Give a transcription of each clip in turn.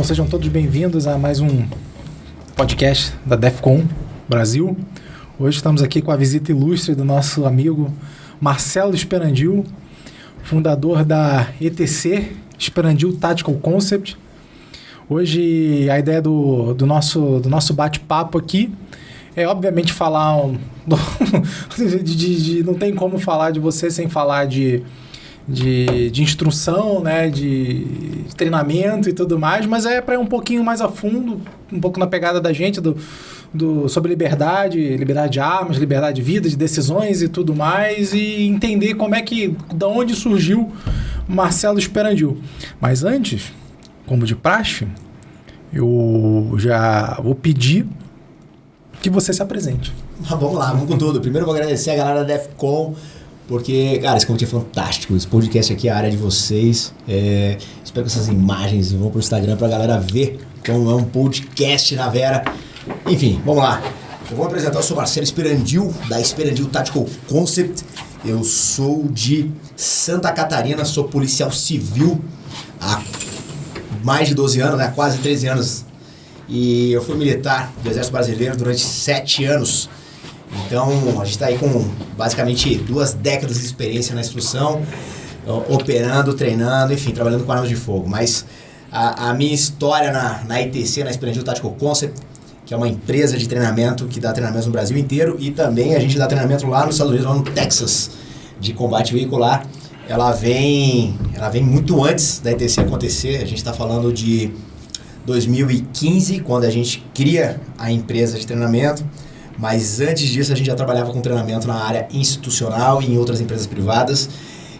Bom, sejam todos bem-vindos a mais um podcast da DEFCON Brasil. Hoje estamos aqui com a visita ilustre do nosso amigo Marcelo Sperandil, fundador da ETC, Sperandil Tactical Concept. Hoje a ideia do nosso bate-papo aqui é obviamente falar... não tem como falar de você sem falar de instrução, né, de treinamento e tudo mais, mas é para ir um pouquinho mais a fundo, um pouco na pegada da gente, sobre liberdade de armas, liberdade de vida, de decisões e tudo mais, e entender da onde surgiu Marcelo Sperandil. Mas antes, como de praxe, eu já vou pedir que você se apresente. Vamos lá, vamos com tudo. Primeiro eu vou agradecer a galera da DEFCON, porque, cara, esse conteúdo é fantástico. Esse podcast aqui é a área de vocês. Espero que essas imagens vão pro Instagram pra galera ver como é um podcast na Vera. Enfim, vamos lá. Eu vou apresentar, eu sou Marcelo Sperandil, da Sperandil Tactical Concept. Eu sou de Santa Catarina, sou policial civil há mais de 12 anos, né? Quase 13 anos. E eu fui militar do Exército Brasileiro durante 7 anos. Então, a gente está aí com basicamente 2 décadas de experiência na instrução, operando, treinando, enfim, trabalhando com armas de fogo. Mas a minha história na ITC, na Sperandil Tactical Concept, que é uma empresa de treinamento que dá treinamento no Brasil inteiro, e também a gente dá treinamento lá nos Estados Unidos, lá no Texas, de combate veicular. Ela vem muito antes da ITC acontecer. A gente está falando de 2015, quando a gente cria a empresa de treinamento. Mas antes disso a gente já trabalhava com treinamento na área institucional e em outras empresas privadas,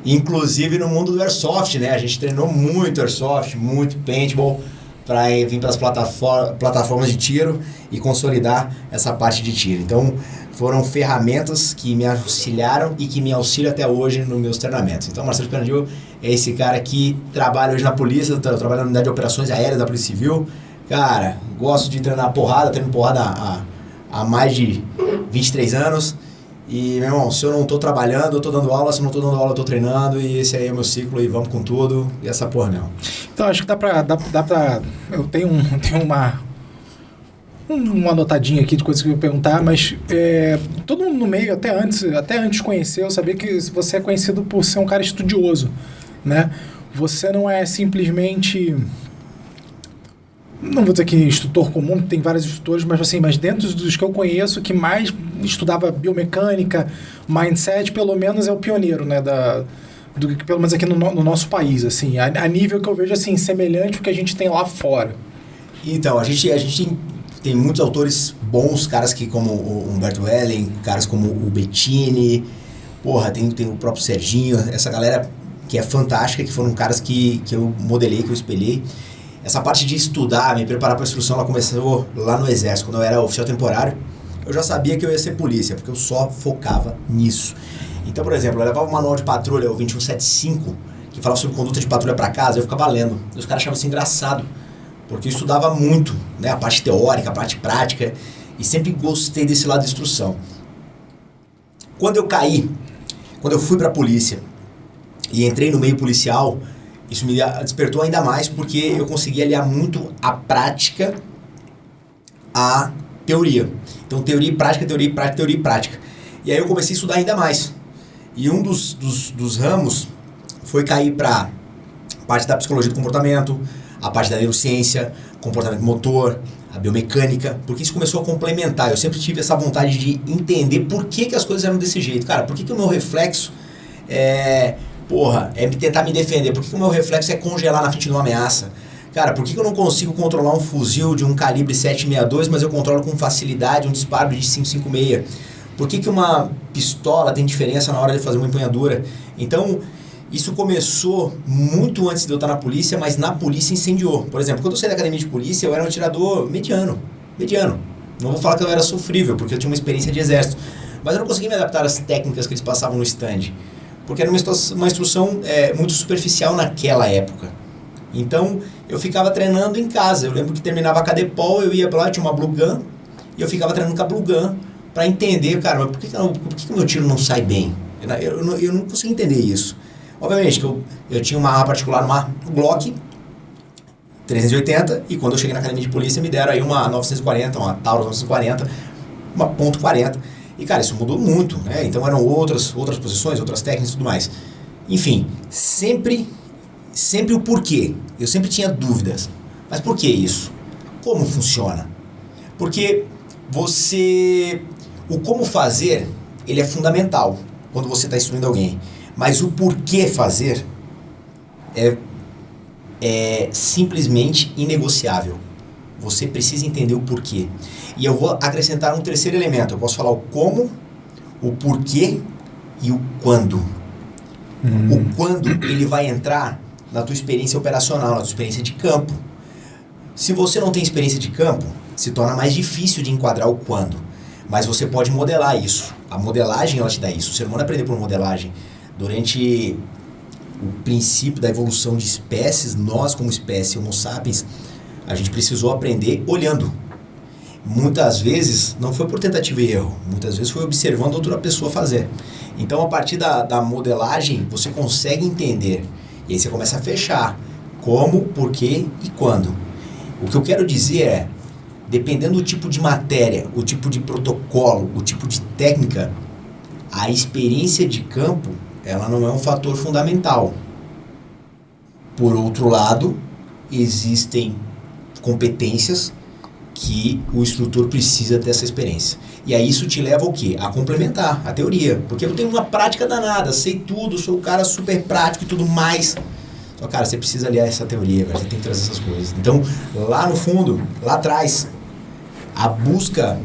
inclusive no mundo do Airsoft, né? A gente treinou muito Airsoft, muito Paintball, para vir para as plataformas de tiro e consolidar essa parte de tiro. Então foram ferramentas que me auxiliaram e que me auxiliam até hoje nos meus treinamentos. Então Marcelo Sperandil é esse cara que trabalha hoje na polícia, trabalha na unidade de operações aéreas da Polícia Civil. Cara, gosto de treinar porrada, treino porrada há mais de 23 anos. E, meu irmão, se eu não tô trabalhando, eu tô dando aula. Se eu não tô dando aula, eu tô treinando. E esse aí é o meu ciclo e vamos com tudo. E essa porra mesmo. Então, acho que dá pra eu tenho uma anotadinha aqui de coisas que eu ia perguntar, mas todo mundo no meio, até antes de conhecer, eu sabia que você é conhecido por ser um cara estudioso, né? Você não é simplesmente... Não vou dizer que instrutor comum, tem vários instrutores, mas dentro dos que eu conheço, que mais estudava biomecânica, mindset, pelo menos é o pioneiro, né, pelo menos aqui no nosso país, assim, a nível que eu vejo, assim, semelhante ao que a gente tem lá fora. Então, a gente tem muitos autores bons, caras que como o Humberto Hellen, caras como o Bettini, porra, tem o próprio Serginho, essa galera que é fantástica, que foram caras que eu modelei, que eu espelhei. Essa parte de estudar, me preparar para a instrução, ela começou lá no Exército. Quando eu era oficial temporário, eu já sabia que eu ia ser polícia, porque eu só focava nisso. Então, por exemplo, eu levava o manual de patrulha, o 2175, que falava sobre conduta de patrulha para casa, eu ficava lendo. E os caras achavam isso engraçado, porque eu estudava muito, né, a parte teórica, a parte prática, e sempre gostei desse lado de instrução. Quando eu fui para a polícia e entrei no meio policial, isso me despertou ainda mais, porque eu consegui aliar muito a prática à teoria. Então, teoria e prática, teoria e prática, teoria e prática. E aí eu comecei a estudar ainda mais. E um dos ramos foi cair para a parte da psicologia do comportamento, a parte da neurociência, comportamento motor, a biomecânica, porque isso começou a complementar. Eu sempre tive essa vontade de entender por que as coisas eram desse jeito. Cara, por que o meu reflexo é tentar me defender? Por que o meu reflexo é congelar na frente de uma ameaça? Cara, por que eu não consigo controlar um fuzil de um calibre 7.62, mas eu controlo com facilidade um disparo de 5.56? Por que uma pistola tem diferença na hora de fazer uma empunhadura? Então, isso começou muito antes de eu estar na polícia, mas na polícia incendiou. Por exemplo, quando eu saí da academia de polícia, eu era um atirador mediano. Não vou falar que eu era sofrível, porque eu tinha uma experiência de exército. Mas eu não conseguia me adaptar às técnicas que eles passavam no stand, porque era uma instrução muito superficial naquela época. Então, eu ficava treinando em casa. Eu lembro que terminava a Cadepol, eu ia pra lá, tinha uma Blue Gun, e eu ficava treinando com a Blue Gun para entender, cara, mas por que o meu tiro não sai bem? Eu não consigo entender isso. Obviamente que eu tinha uma arma particular, uma Glock 380, e quando eu cheguei na academia de polícia me deram aí uma 940, uma Taurus 940, uma .40. E, cara, isso mudou muito, né? Então eram outras posições, outras técnicas e tudo mais. Enfim, sempre o porquê. Eu sempre tinha dúvidas. Mas por que isso? Como funciona? Porque o como fazer, ele é fundamental quando você está instruindo alguém. Mas o porquê fazer é simplesmente inegociável. Você precisa entender o porquê. E eu vou acrescentar um terceiro elemento. Eu posso falar o como, o porquê e o quando. O quando ele vai entrar na tua experiência operacional, na tua experiência de campo. Se você não tem experiência de campo, se torna mais difícil de enquadrar o quando. Mas você pode modelar isso. A modelagem, ela te dá isso. O ser humano aprendeu por modelagem. Durante o princípio da evolução de espécies, nós como espécie Homo sapiens, a gente precisou aprender olhando. Muitas vezes não foi por tentativa e erro, muitas vezes foi observando outra pessoa fazer. Então, a partir da modelagem, você consegue entender. E aí você começa a fechar como, porquê e quando. O que eu quero dizer é, dependendo do tipo de matéria, o tipo de protocolo, o tipo de técnica, a experiência de campo, ela não é um fator fundamental. Por outro lado, existem competências que o instrutor precisa dessa experiência. E aí isso te leva ao quê? A complementar a teoria. Porque eu tenho uma prática danada, sei tudo, sou um cara super prático e tudo mais. Só, cara, você precisa aliar essa teoria, você tem que trazer essas coisas. Então, lá no fundo, lá atrás, a busca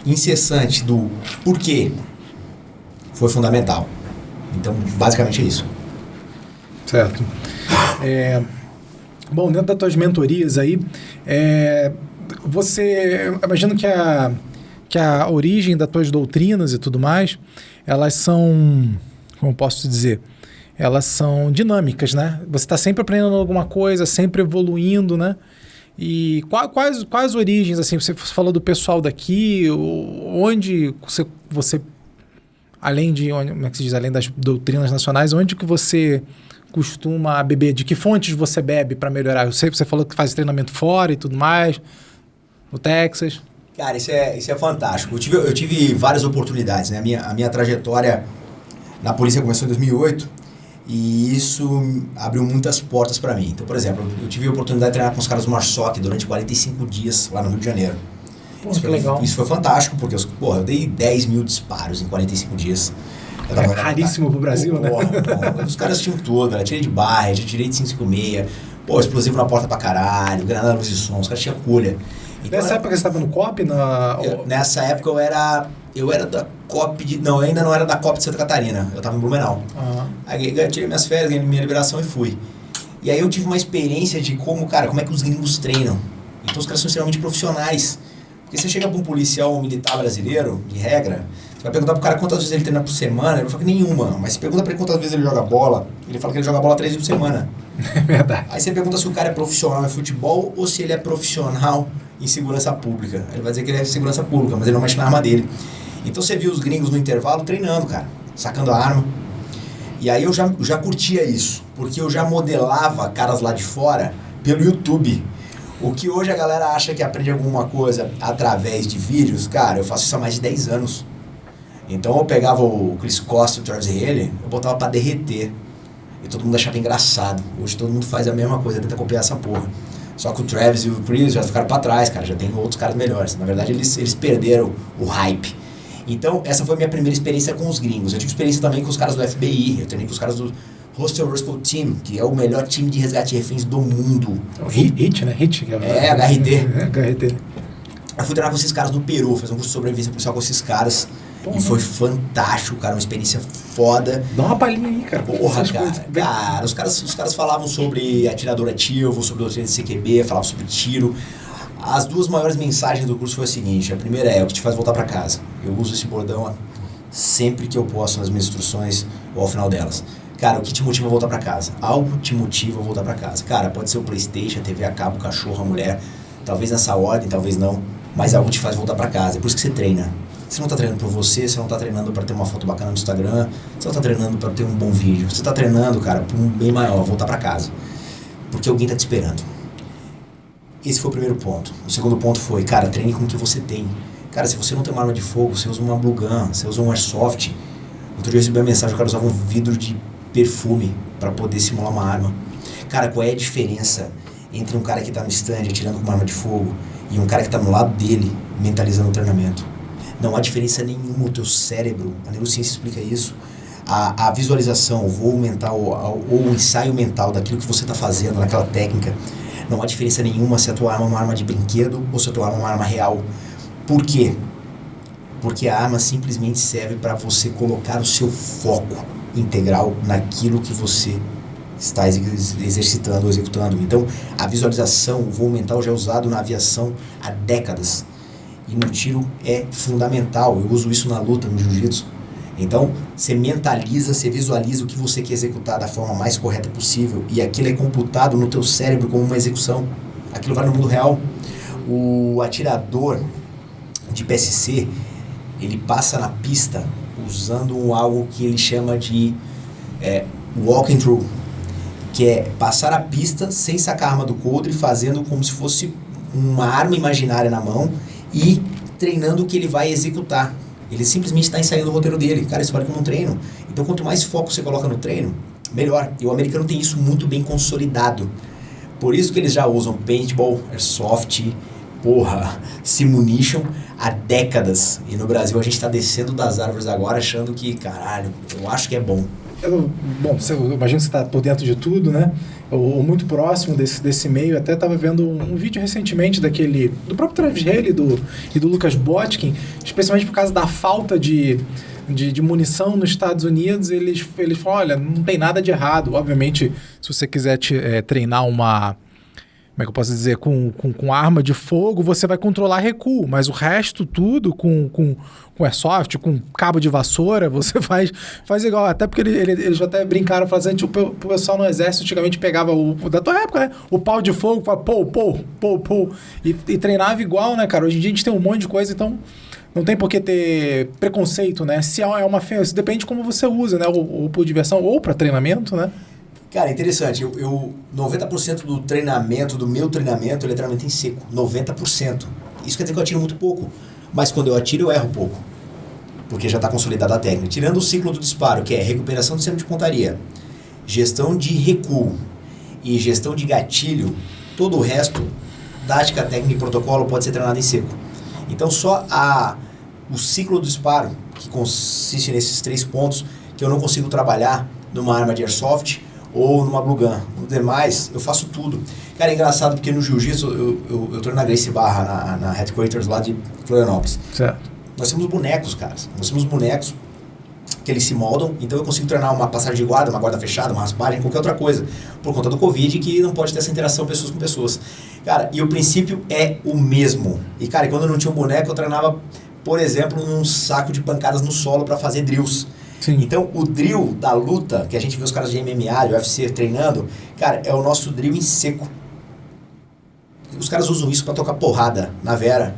incessante do porquê foi fundamental. Então, basicamente é isso. Certo. Bom, dentro das tuas mentorias aí, você, imagino que a origem das tuas doutrinas e tudo mais, elas são, como posso dizer, elas são dinâmicas, né? Você está sempre aprendendo alguma coisa, sempre evoluindo, né? E quais origens, assim, você falou do pessoal daqui, onde você além de, como é que se diz, além das doutrinas nacionais, onde que você costuma beber? De que fontes você bebe para melhorar? Eu sei que você falou que faz treinamento fora e tudo mais, no Texas. Cara, isso é fantástico. Eu tive várias oportunidades, né? A minha trajetória na polícia começou em 2008 e isso abriu muitas portas para mim. Então, por exemplo, eu tive a oportunidade de treinar com os caras do Marsoc durante 45 dias lá no Rio de Janeiro. Pô, que legal. Isso foi fantástico, porque eu dei 10 mil disparos em 45 dias. É raríssimo pro Brasil, né? Os caras tinham tudo, eu tirei de barra, tirei de 556, explosivo na porta pra caralho, granada luz e som, os caras tinham colha. Então, nessa época você estava no COP? Nessa época eu era da COP eu ainda não era da COP de Santa Catarina, eu estava em Blumenau. Aí eu tirei minhas férias, ganhei minha liberação e fui. E aí eu tive uma experiência de como é que os gringos treinam. Então os caras são extremamente profissionais. Porque você chega para um policial ou um militar brasileiro, de regra, você vai perguntar pro cara quantas vezes ele treina por semana, ele vai falar que nenhuma. Mas você pergunta para ele quantas vezes ele joga bola, ele fala que ele joga bola 3 vezes por semana. É verdade. Aí você pergunta se o cara é profissional em futebol ou se ele é profissional em segurança pública. Ele vai dizer que ele é de segurança pública, mas ele não mexe na arma dele. Então você viu os gringos no intervalo treinando, cara, sacando a arma. E aí eu já curtia isso, porque eu já modelava caras lá de fora pelo YouTube. O que hoje a galera acha que aprende alguma coisa através de vídeos, cara, eu faço isso há mais de 10 anos. Então eu pegava o Chris Costa e o Travis Haley, eu botava pra derreter. E todo mundo achava engraçado. Hoje todo mundo faz a mesma coisa, tenta copiar essa porra. Só que o Travis e o Chris já ficaram pra trás, cara, já tem outros caras melhores. Na verdade, eles perderam o hype. Então, essa foi a minha primeira experiência com os gringos. Eu tive experiência também com os caras do FBI, eu treinei com os caras do Hostile Rescue Team, que é o melhor time de resgate de reféns do mundo. HIT, né? HIT. HRT. HRT. Eu fui treinar com esses caras do Peru, fazer um curso de sobrevivência policial com esses caras. E foi fantástico, cara, uma experiência foda. Dá uma palhinha aí, cara. Porra, cara, os caras falavam sobre atirador ativo, sobre doutrina de CQB, falavam sobre tiro. As duas maiores mensagens do curso foi a seguinte: a primeira é o que te faz voltar pra casa. Eu uso esse bordão sempre que eu posso nas minhas instruções ou ao final delas. Cara, o que te motiva a voltar pra casa? Algo te motiva a voltar pra casa. Cara, pode ser o PlayStation, a TV a cabo, o cachorro, a mulher. Talvez nessa ordem, talvez não. Mas algo te faz voltar pra casa. É por isso que você treina. Você não tá treinando por você não tá treinando pra ter uma foto bacana no Instagram. Você não tá treinando pra ter um bom vídeo. Você tá treinando, cara, pra um bem maior, voltar pra casa. Porque alguém tá te esperando. esse foi o primeiro ponto. O segundo ponto foi, cara, treine com o que você tem. Cara, se você não tem uma arma de fogo, você usa uma Blue Gun, você usa um Airsoft. Outro dia eu recebi uma mensagem, o cara usava um vidro de perfume para poder simular uma arma. Cara, qual é a diferença entre um cara que tá no stand atirando com uma arma de fogo e um cara que tá no lado dele mentalizando o treinamento? Não há diferença nenhuma. O teu cérebro, a neurociência explica isso, a visualização, o voo mental ou o ensaio mental daquilo que você está fazendo naquela técnica, não há diferença nenhuma se a tua arma é uma arma de brinquedo ou se a tua arma é uma arma real. Por quê? Porque a arma simplesmente serve para você colocar o seu foco integral naquilo que você está exercitando ou executando. Então, a visualização, o voo mental já é usado na aviação há décadas. E no tiro é fundamental. Eu uso isso na luta, no jiu-jitsu. Então, você mentaliza, você visualiza o que você quer executar da forma mais correta possível e aquilo é computado no teu cérebro como uma execução. Aquilo vai no mundo real. O atirador de PSC, ele passa na pista usando algo que ele chama de walking through, que é passar a pista sem sacar a arma do coldre, fazendo como se fosse uma arma imaginária na mão e treinando o que ele vai executar. Ele simplesmente está ensaiando o roteiro dele. Cara, isso vale como um treino. Então, quanto mais foco você coloca no treino, melhor. E o americano tem isso muito bem consolidado. Por isso que eles já usam paintball, airsoft, simunition há décadas. E no Brasil a gente está descendo das árvores agora achando que, caralho, eu acho que é bom. Eu imagino que você está por dentro de tudo, né? Ou muito próximo desse meio. Até estava vendo um vídeo recentemente do próprio Travis Haley e do Lucas Botkin, especialmente por causa da falta de munição nos Estados Unidos. Eles falam, olha, não tem nada de errado. Obviamente, se você quiser treinar uma... Como é que eu posso dizer? Com arma de fogo, você vai controlar recuo, mas o resto tudo com airsoft, com cabo de vassoura, você faz igual. Até porque eles até brincaram, fazendo o pessoal no exército antigamente pegava da tua época, né? O pau de fogo, pô, e treinava igual, né, cara? Hoje em dia a gente tem um monte de coisa, então não tem por que ter preconceito, né? Se é uma ofensa, depende de como você usa, né? Ou por diversão, ou para treinamento, né? Cara, interessante. 90% do treinamento, do meu treinamento, ele é treinamento em seco. 90%. Isso quer dizer que eu atiro muito pouco. Mas quando eu atiro, eu erro pouco. Porque já está consolidada a técnica. Tirando o ciclo do disparo, que é recuperação do centro de pontaria, gestão de recuo e gestão de gatilho, todo o resto, tática, técnica e protocolo, pode ser treinado em seco. Então, só o ciclo do disparo, que consiste nesses 3 pontos, que eu não consigo trabalhar numa arma de airsoft ou numa Blue Gun. No demais, eu faço tudo. Cara, é engraçado porque no jiu-jitsu, eu treino na Gracie Barra, na Headquarters lá de Florianópolis. Certo. Nós temos bonecos, cara. Nós temos bonecos que eles se moldam, então eu consigo treinar uma passagem de guarda, uma guarda fechada, uma raspagem, qualquer outra coisa. Por conta do Covid, que não pode ter essa interação pessoas com pessoas. Cara, e o princípio é o mesmo. E, cara, quando eu não tinha um boneco, eu treinava, por exemplo, num saco de pancadas no solo para fazer drills. Sim. Então, o drill da luta, que a gente vê os caras de MMA, de UFC treinando, cara, é o nosso drill em seco. Os caras usam isso para tocar porrada na vera.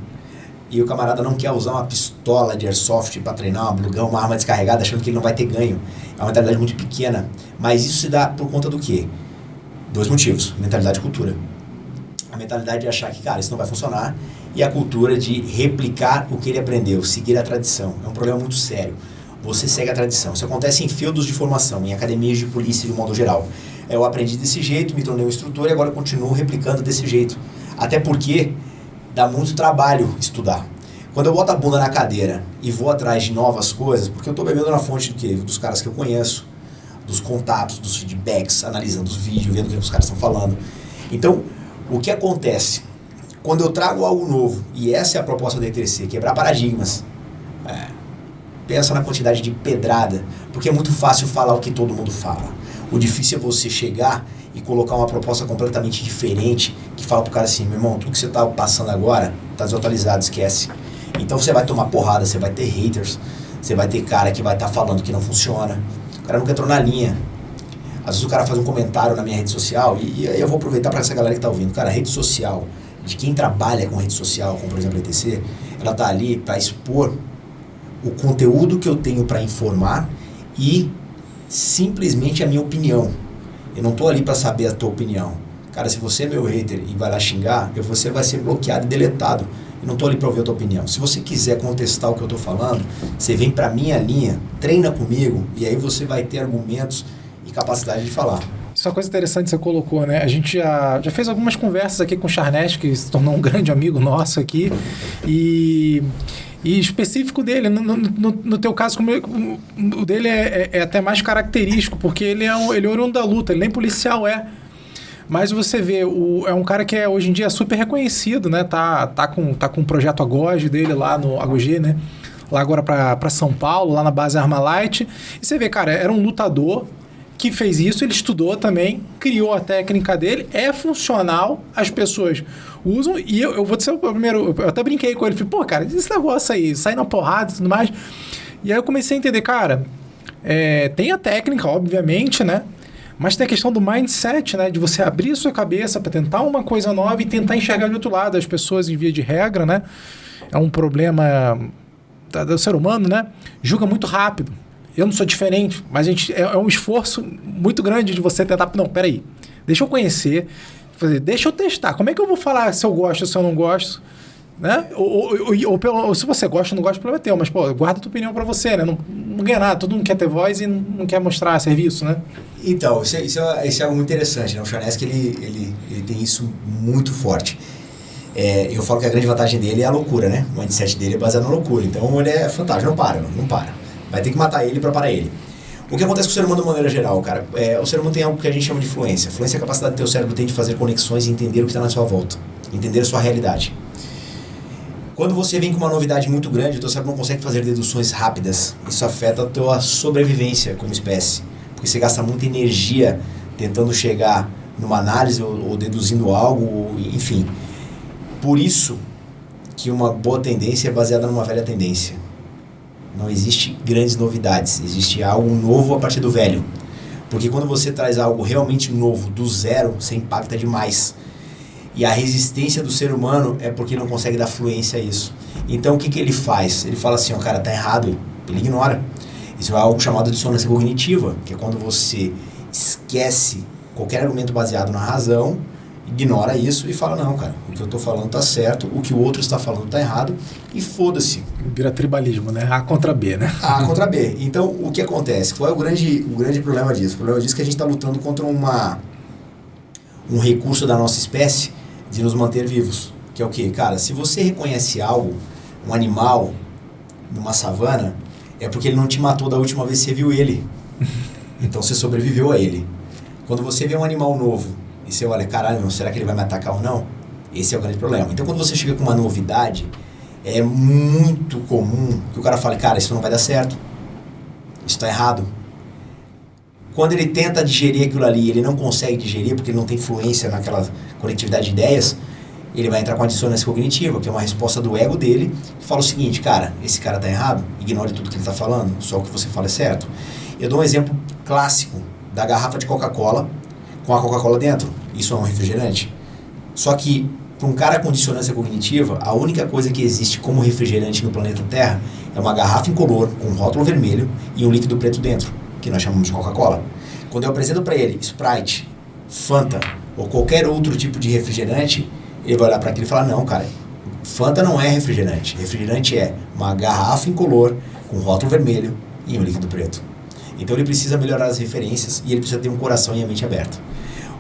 E o camarada não quer usar uma pistola de airsoft para treinar, uma Blue Gun, uma arma descarregada, achando que ele não vai ter ganho. É uma mentalidade muito pequena. Mas isso se dá por conta do quê? 2 motivos. Mentalidade e cultura. A mentalidade de achar que, cara, isso não vai funcionar. E a cultura de replicar o que ele aprendeu, seguir a tradição. É um problema muito sério. Você segue a tradição. Isso acontece em feudos de formação, em academias de polícia de um modo geral. Eu aprendi desse jeito, me tornei um instrutor e agora continuo replicando desse jeito. Até porque dá muito trabalho estudar. Quando eu boto a bunda na cadeira e vou atrás de novas coisas, porque eu estou bebendo na fonte dos caras que eu conheço, dos contatos, dos feedbacks, analisando os vídeos, vendo o que os caras estão falando. Então, o que acontece? Quando eu trago algo novo, e essa é a proposta da ETC, quebrar paradigmas, pensa na quantidade de pedrada, porque é muito fácil falar o que todo mundo fala. O difícil é você chegar e colocar uma proposta completamente diferente, que fala pro cara assim, meu irmão, tudo que você tá passando agora tá desatualizado, esquece. Então você vai tomar porrada, você vai ter haters, você vai ter cara que vai estar falando que não funciona. O cara nunca entrou na linha. Às vezes o cara faz um comentário na minha rede social, e aí eu vou aproveitar para essa galera que tá ouvindo. Cara, a rede social, de quem trabalha com rede social, como por exemplo a ETC, ela tá ali para expor o conteúdo que eu tenho para informar e simplesmente a minha opinião. Eu não estou ali para saber a tua opinião. Cara, se você é meu hater e vai lá xingar, você vai ser bloqueado e deletado. Eu não tô ali para ouvir a tua opinião. Se você quiser contestar o que eu tô falando, você vem pra minha linha, treina comigo, e aí você vai ter argumentos e capacidade de falar. Isso é uma coisa interessante que você colocou, né? A gente já fez algumas conversas aqui com o Charnesk, que se tornou um grande amigo nosso aqui, e específico dele, no teu caso, o dele é até mais característico, porque ele é oriundo da luta, ele nem policial é. Mas você vê, é um cara que hoje em dia é super reconhecido, né? Tá com o projeto AGOG dele lá no AGOG, né? Lá agora para São Paulo, lá na base Armalite. E você vê, cara, era um lutador que fez isso, ele estudou também, criou a técnica dele, é funcional, as pessoas usam, e eu vou ser o primeiro, eu até brinquei com ele, falei, pô, cara, esse negócio aí, sai na porrada e tudo mais. E aí eu comecei a entender, cara, tem a técnica, obviamente, né? Mas tem a questão do mindset, né? De você abrir a sua cabeça para tentar uma coisa nova e tentar enxergar de outro lado. As pessoas, em via de regra, né? É um problema do ser humano, né? Julga muito rápido. Eu não sou diferente, mas é um esforço muito grande de você tentar... Não, peraí. Deixa eu conhecer. Deixa eu testar. Como é que eu vou falar se eu gosto ou se eu não gosto? Né? Ou se você gosta ou não gosta, o problema é teu. Mas, pô, guarda a tua opinião pra você, né? Não ganha nada. Todo mundo quer ter voz e não quer mostrar serviço, né? Então, isso é algo muito interessante, né? O Charnesk, ele tem isso muito forte. Eu falo que a grande vantagem dele é a loucura, né? O mindset dele é baseado na loucura. Então, ele é fantástico. Não para. Vai ter que matar ele pra parar ele. O que acontece com o ser humano de maneira geral, cara? O ser humano tem algo que a gente chama de fluência. Fluência é a capacidade do teu cérebro tem de fazer conexões e entender o que está na sua volta. Entender a sua realidade. Quando você vem com uma novidade muito grande, o teu cérebro não consegue fazer deduções rápidas. Isso afeta a tua sobrevivência como espécie. Porque você gasta muita energia tentando chegar numa análise ou deduzindo algo, enfim. Por isso que uma boa tendência é baseada numa velha tendência. Não existe grandes novidades, existe algo novo a partir do velho. Porque quando você traz algo realmente novo, do zero, você impacta demais. E a resistência do ser humano é porque ele não consegue dar fluência a isso. Então o que ele faz? Ele fala assim, cara, tá errado, ele ignora. Isso é algo chamado de dissonância cognitiva, que é quando você esquece qualquer argumento baseado na razão, ignora isso e fala, não, cara, o que eu tô falando tá certo, o que o outro está falando tá errado, e foda-se. Vira tribalismo, né? A contra B, né? A contra B. Então, o que acontece? Qual é o grande problema disso? O problema disso é que a gente está lutando contra um recurso da nossa espécie de nos manter vivos. Que é o quê? Cara, se você reconhece algo, um animal, numa savana, é porque ele não te matou da última vez que você viu ele. Então, você sobreviveu a ele. Quando você vê um animal novo, e você olha, caralho, será que ele vai me atacar ou não? Esse é o grande problema. Então, quando você chega com uma novidade, é muito comum que o cara fale, cara, isso não vai dar certo. Isso está errado. Quando ele tenta digerir aquilo ali, ele não consegue digerir porque ele não tem fluência naquela conectividade de ideias, ele vai entrar com a dissonância cognitiva, que é uma resposta do ego dele, que fala o seguinte, cara, esse cara está errado, ignore tudo que ele está falando, só o que você fala é certo. Eu dou um exemplo clássico da garrafa de Coca-Cola com a Coca-Cola dentro. Isso é um refrigerante. Só que, para um cara com dissonância cognitiva, a única coisa que existe como refrigerante no planeta Terra é uma garrafa incolor com um rótulo vermelho e um líquido preto dentro, que nós chamamos de Coca-Cola. Quando eu apresento para ele Sprite, Fanta ou qualquer outro tipo de refrigerante, ele vai olhar para aquilo e falar, não, cara, Fanta não é refrigerante. Refrigerante é uma garrafa incolor com rótulo vermelho e um líquido preto. Então ele precisa melhorar as referências e ele precisa ter um coração e a mente aberta.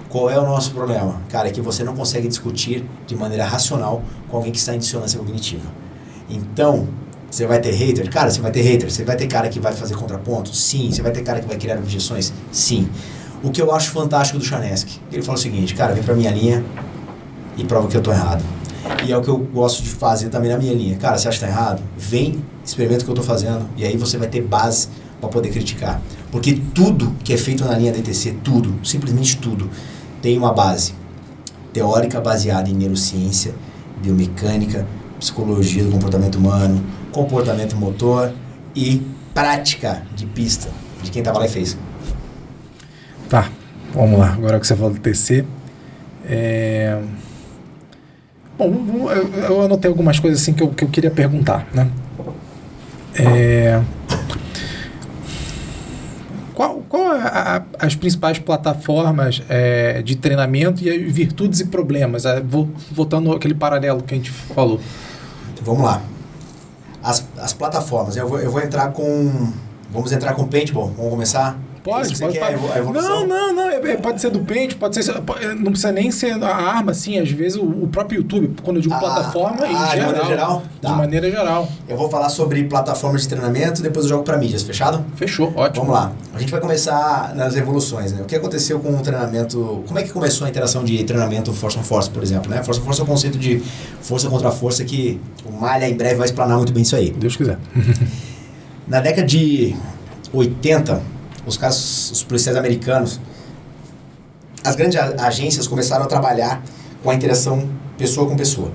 Qual é o nosso problema? Cara, é que você não consegue discutir de maneira racional com alguém que está em dissonância cognitiva. Então, você vai ter hater? Cara, você vai ter hater. Você vai ter cara que vai fazer contrapontos? Sim. Você vai ter cara que vai criar objeções? Sim. O que eu acho fantástico do Charnesk, ele fala o seguinte, cara, vem pra minha linha e prova que eu tô errado. E é o que eu gosto de fazer também na minha linha. Cara, você acha que tá errado? Vem, experimenta o que eu tô fazendo e aí você vai ter base para poder criticar. Porque tudo que é feito na linha DTC, tudo, simplesmente tudo, tem uma base teórica baseada em neurociência, biomecânica, psicologia do comportamento humano, comportamento motor e prática de pista, de quem estava lá e fez. Tá, vamos lá. Agora que você falou do TC. Bom, eu anotei algumas coisas assim que eu queria perguntar, né? qual as principais plataformas de treinamento e virtudes e problemas? Voltando àquele paralelo que a gente falou. Vamos lá. As plataformas. Eu vou entrar com... Vamos entrar com Paintball? Vamos começar? Pode. A evolução? Não. Pode ser do Paint, pode ser... Não precisa nem ser a arma, assim. Às vezes o próprio YouTube, quando eu digo plataforma, em geral. De maneira geral? De maneira geral. Eu vou falar sobre plataformas de treinamento e depois eu jogo para mídias, fechado? Fechou, ótimo. Vamos lá. A gente vai começar nas evoluções, né? O que aconteceu com o treinamento... Como é que começou a interação de treinamento Force on Force, por exemplo, né? Force on Force é o conceito de força contra força que o Malha em breve vai explanar muito bem isso aí. Deus quiser. Na década de 80... os policiais americanos, as grandes agências começaram a trabalhar com a interação pessoa com pessoa.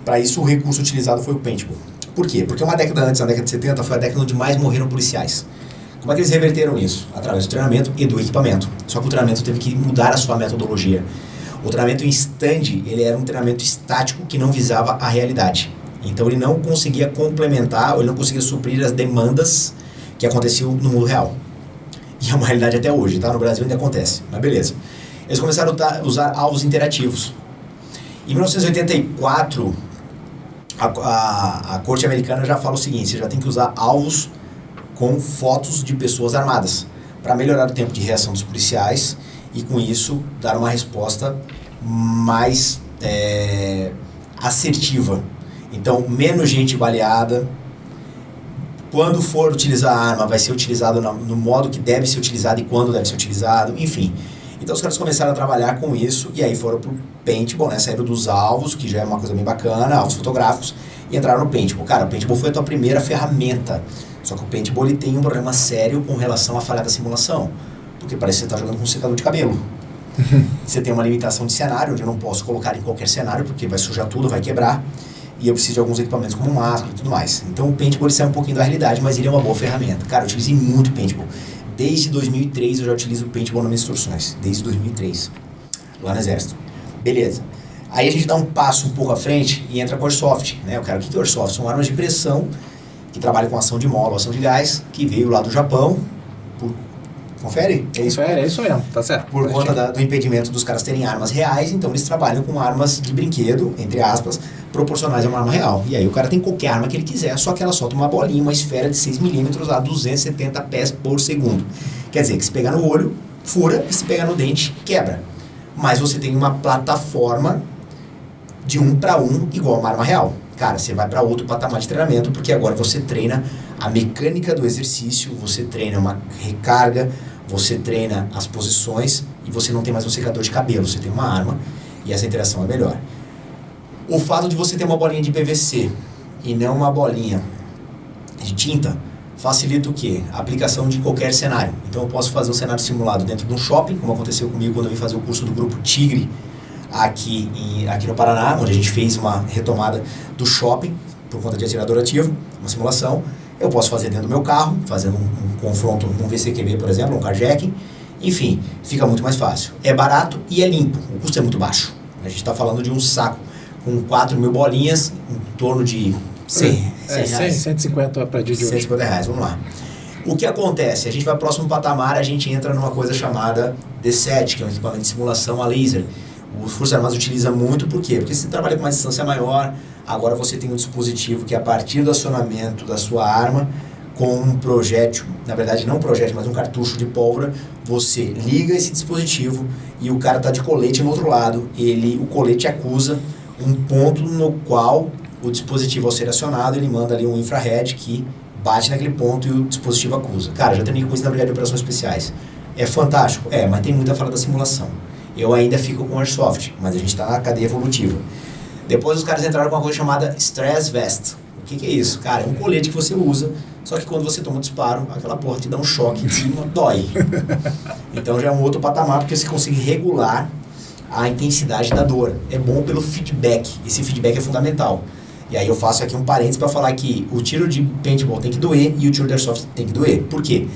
Para isso, o recurso utilizado foi o paintball. Por quê? Porque uma década antes, na década de 70, foi a década onde mais morreram policiais. Como é que eles reverteram isso? Através do treinamento e do equipamento. Só que o treinamento teve que mudar a sua metodologia. O treinamento em stand, ele era um treinamento estático que não visava a realidade. Então, ele não conseguia complementar, ou ele não conseguia suprir as demandas que aconteciam no mundo real. E é uma realidade até hoje, tá? No Brasil ainda acontece, mas beleza. Eles começaram a usar alvos interativos. Em 1984, a corte americana já fala o seguinte: você já tem que usar alvos com fotos de pessoas armadas, para melhorar o tempo de reação dos policiais e, com isso, dar uma resposta mais assertiva. Então, menos gente baleada. Quando for utilizar a arma, vai ser utilizado no modo que deve ser utilizado e quando deve ser utilizado, enfim. Então os caras começaram a trabalhar com isso e aí foram pro paintball, né? Saíram dos alvos, que já é uma coisa bem bacana, alvos fotográficos, e entraram no paintball. Cara, o paintball foi a tua primeira ferramenta. Só que o paintball ele tem um problema sério com relação à falha da simulação. Porque parece que você tá jogando com um secador de cabelo. Você tem uma limitação de cenário, onde eu não posso colocar em qualquer cenário, porque vai sujar tudo, vai quebrar. E eu preciso de alguns equipamentos como máscara e tudo mais. Então o paintball ele sai um pouquinho da realidade, mas ele é uma boa ferramenta. Cara, eu utilizei muito paintball. Desde 2003 eu já utilizo o paintball nas minhas instruções. Desde 2003. Lá no Exército. Beleza. Aí a gente dá um passo um pouco à frente e entra com o Airsoft, né? O que é o Airsoft? São armas de pressão que trabalham com ação de mola ou ação de gás, que veio lá do Japão. Confere? É isso mesmo, tá certo. Por conta do impedimento dos caras terem armas reais, então eles trabalham com armas de brinquedo, entre aspas, proporcionais a uma arma real. E aí o cara tem qualquer arma que ele quiser, só que ela solta uma bolinha, uma esfera de 6mm a 270 pés por segundo. Quer dizer que se pegar no olho, fura, e se pegar no dente, quebra. Mas você tem uma plataforma de 1 para 1 igual a uma arma real. Cara, você vai para outro patamar de treinamento, porque agora você treina a mecânica do exercício, você treina uma recarga, você treina as posições e você não tem mais um secador de cabelo, você tem uma arma e essa interação é melhor. O fato de você ter uma bolinha de PVC e não uma bolinha de tinta facilita o quê? A aplicação de qualquer cenário. Então eu posso fazer um cenário simulado dentro de um shopping, como aconteceu comigo quando eu vim fazer o curso do Grupo Tigre aqui no Paraná, onde a gente fez uma retomada do shopping por conta de atirador ativo, uma simulação. Eu posso fazer dentro do meu carro, fazendo um confronto com um VCQB, por exemplo, um carjacking. Enfim, fica muito mais fácil. É barato e é limpo. O custo é muito baixo. A gente está falando de um saco com 4.000 bolinhas, em torno de 100 reais. 150 para dia de hoje. 150 reais, vamos lá. O que acontece? A gente vai próximo patamar, a gente entra numa coisa chamada D7, que é um equipamento de simulação a laser. Os Forças Armadas utiliza muito, por quê? Porque você trabalha com uma distância maior, agora você tem um dispositivo que a partir do acionamento da sua arma, com um projétil, na verdade não um projétil, mas um cartucho de pólvora, você liga esse dispositivo e o cara está de colete no outro lado, o colete acusa um ponto no qual o dispositivo, ao ser acionado, ele manda ali um infrared que bate naquele ponto e o dispositivo acusa. Cara, já treinei com isso na Brigada de Operações Especiais. É fantástico? É, mas tem muita falha da simulação. Eu ainda fico com o Airsoft, mas a gente está na cadeia evolutiva. Depois os caras entraram com uma coisa chamada Stress Vest. O que é isso? Cara, é um colete que você usa, só que quando você toma um disparo, aquela porra te dá um choque e dói. Então já é um outro patamar, porque você consegue regular a intensidade da dor. É bom pelo feedback. Esse feedback é fundamental. E aí eu faço aqui um parênteses para falar que o tiro de paintball tem que doer e o tiro de Airsoft tem que doer. Por quê?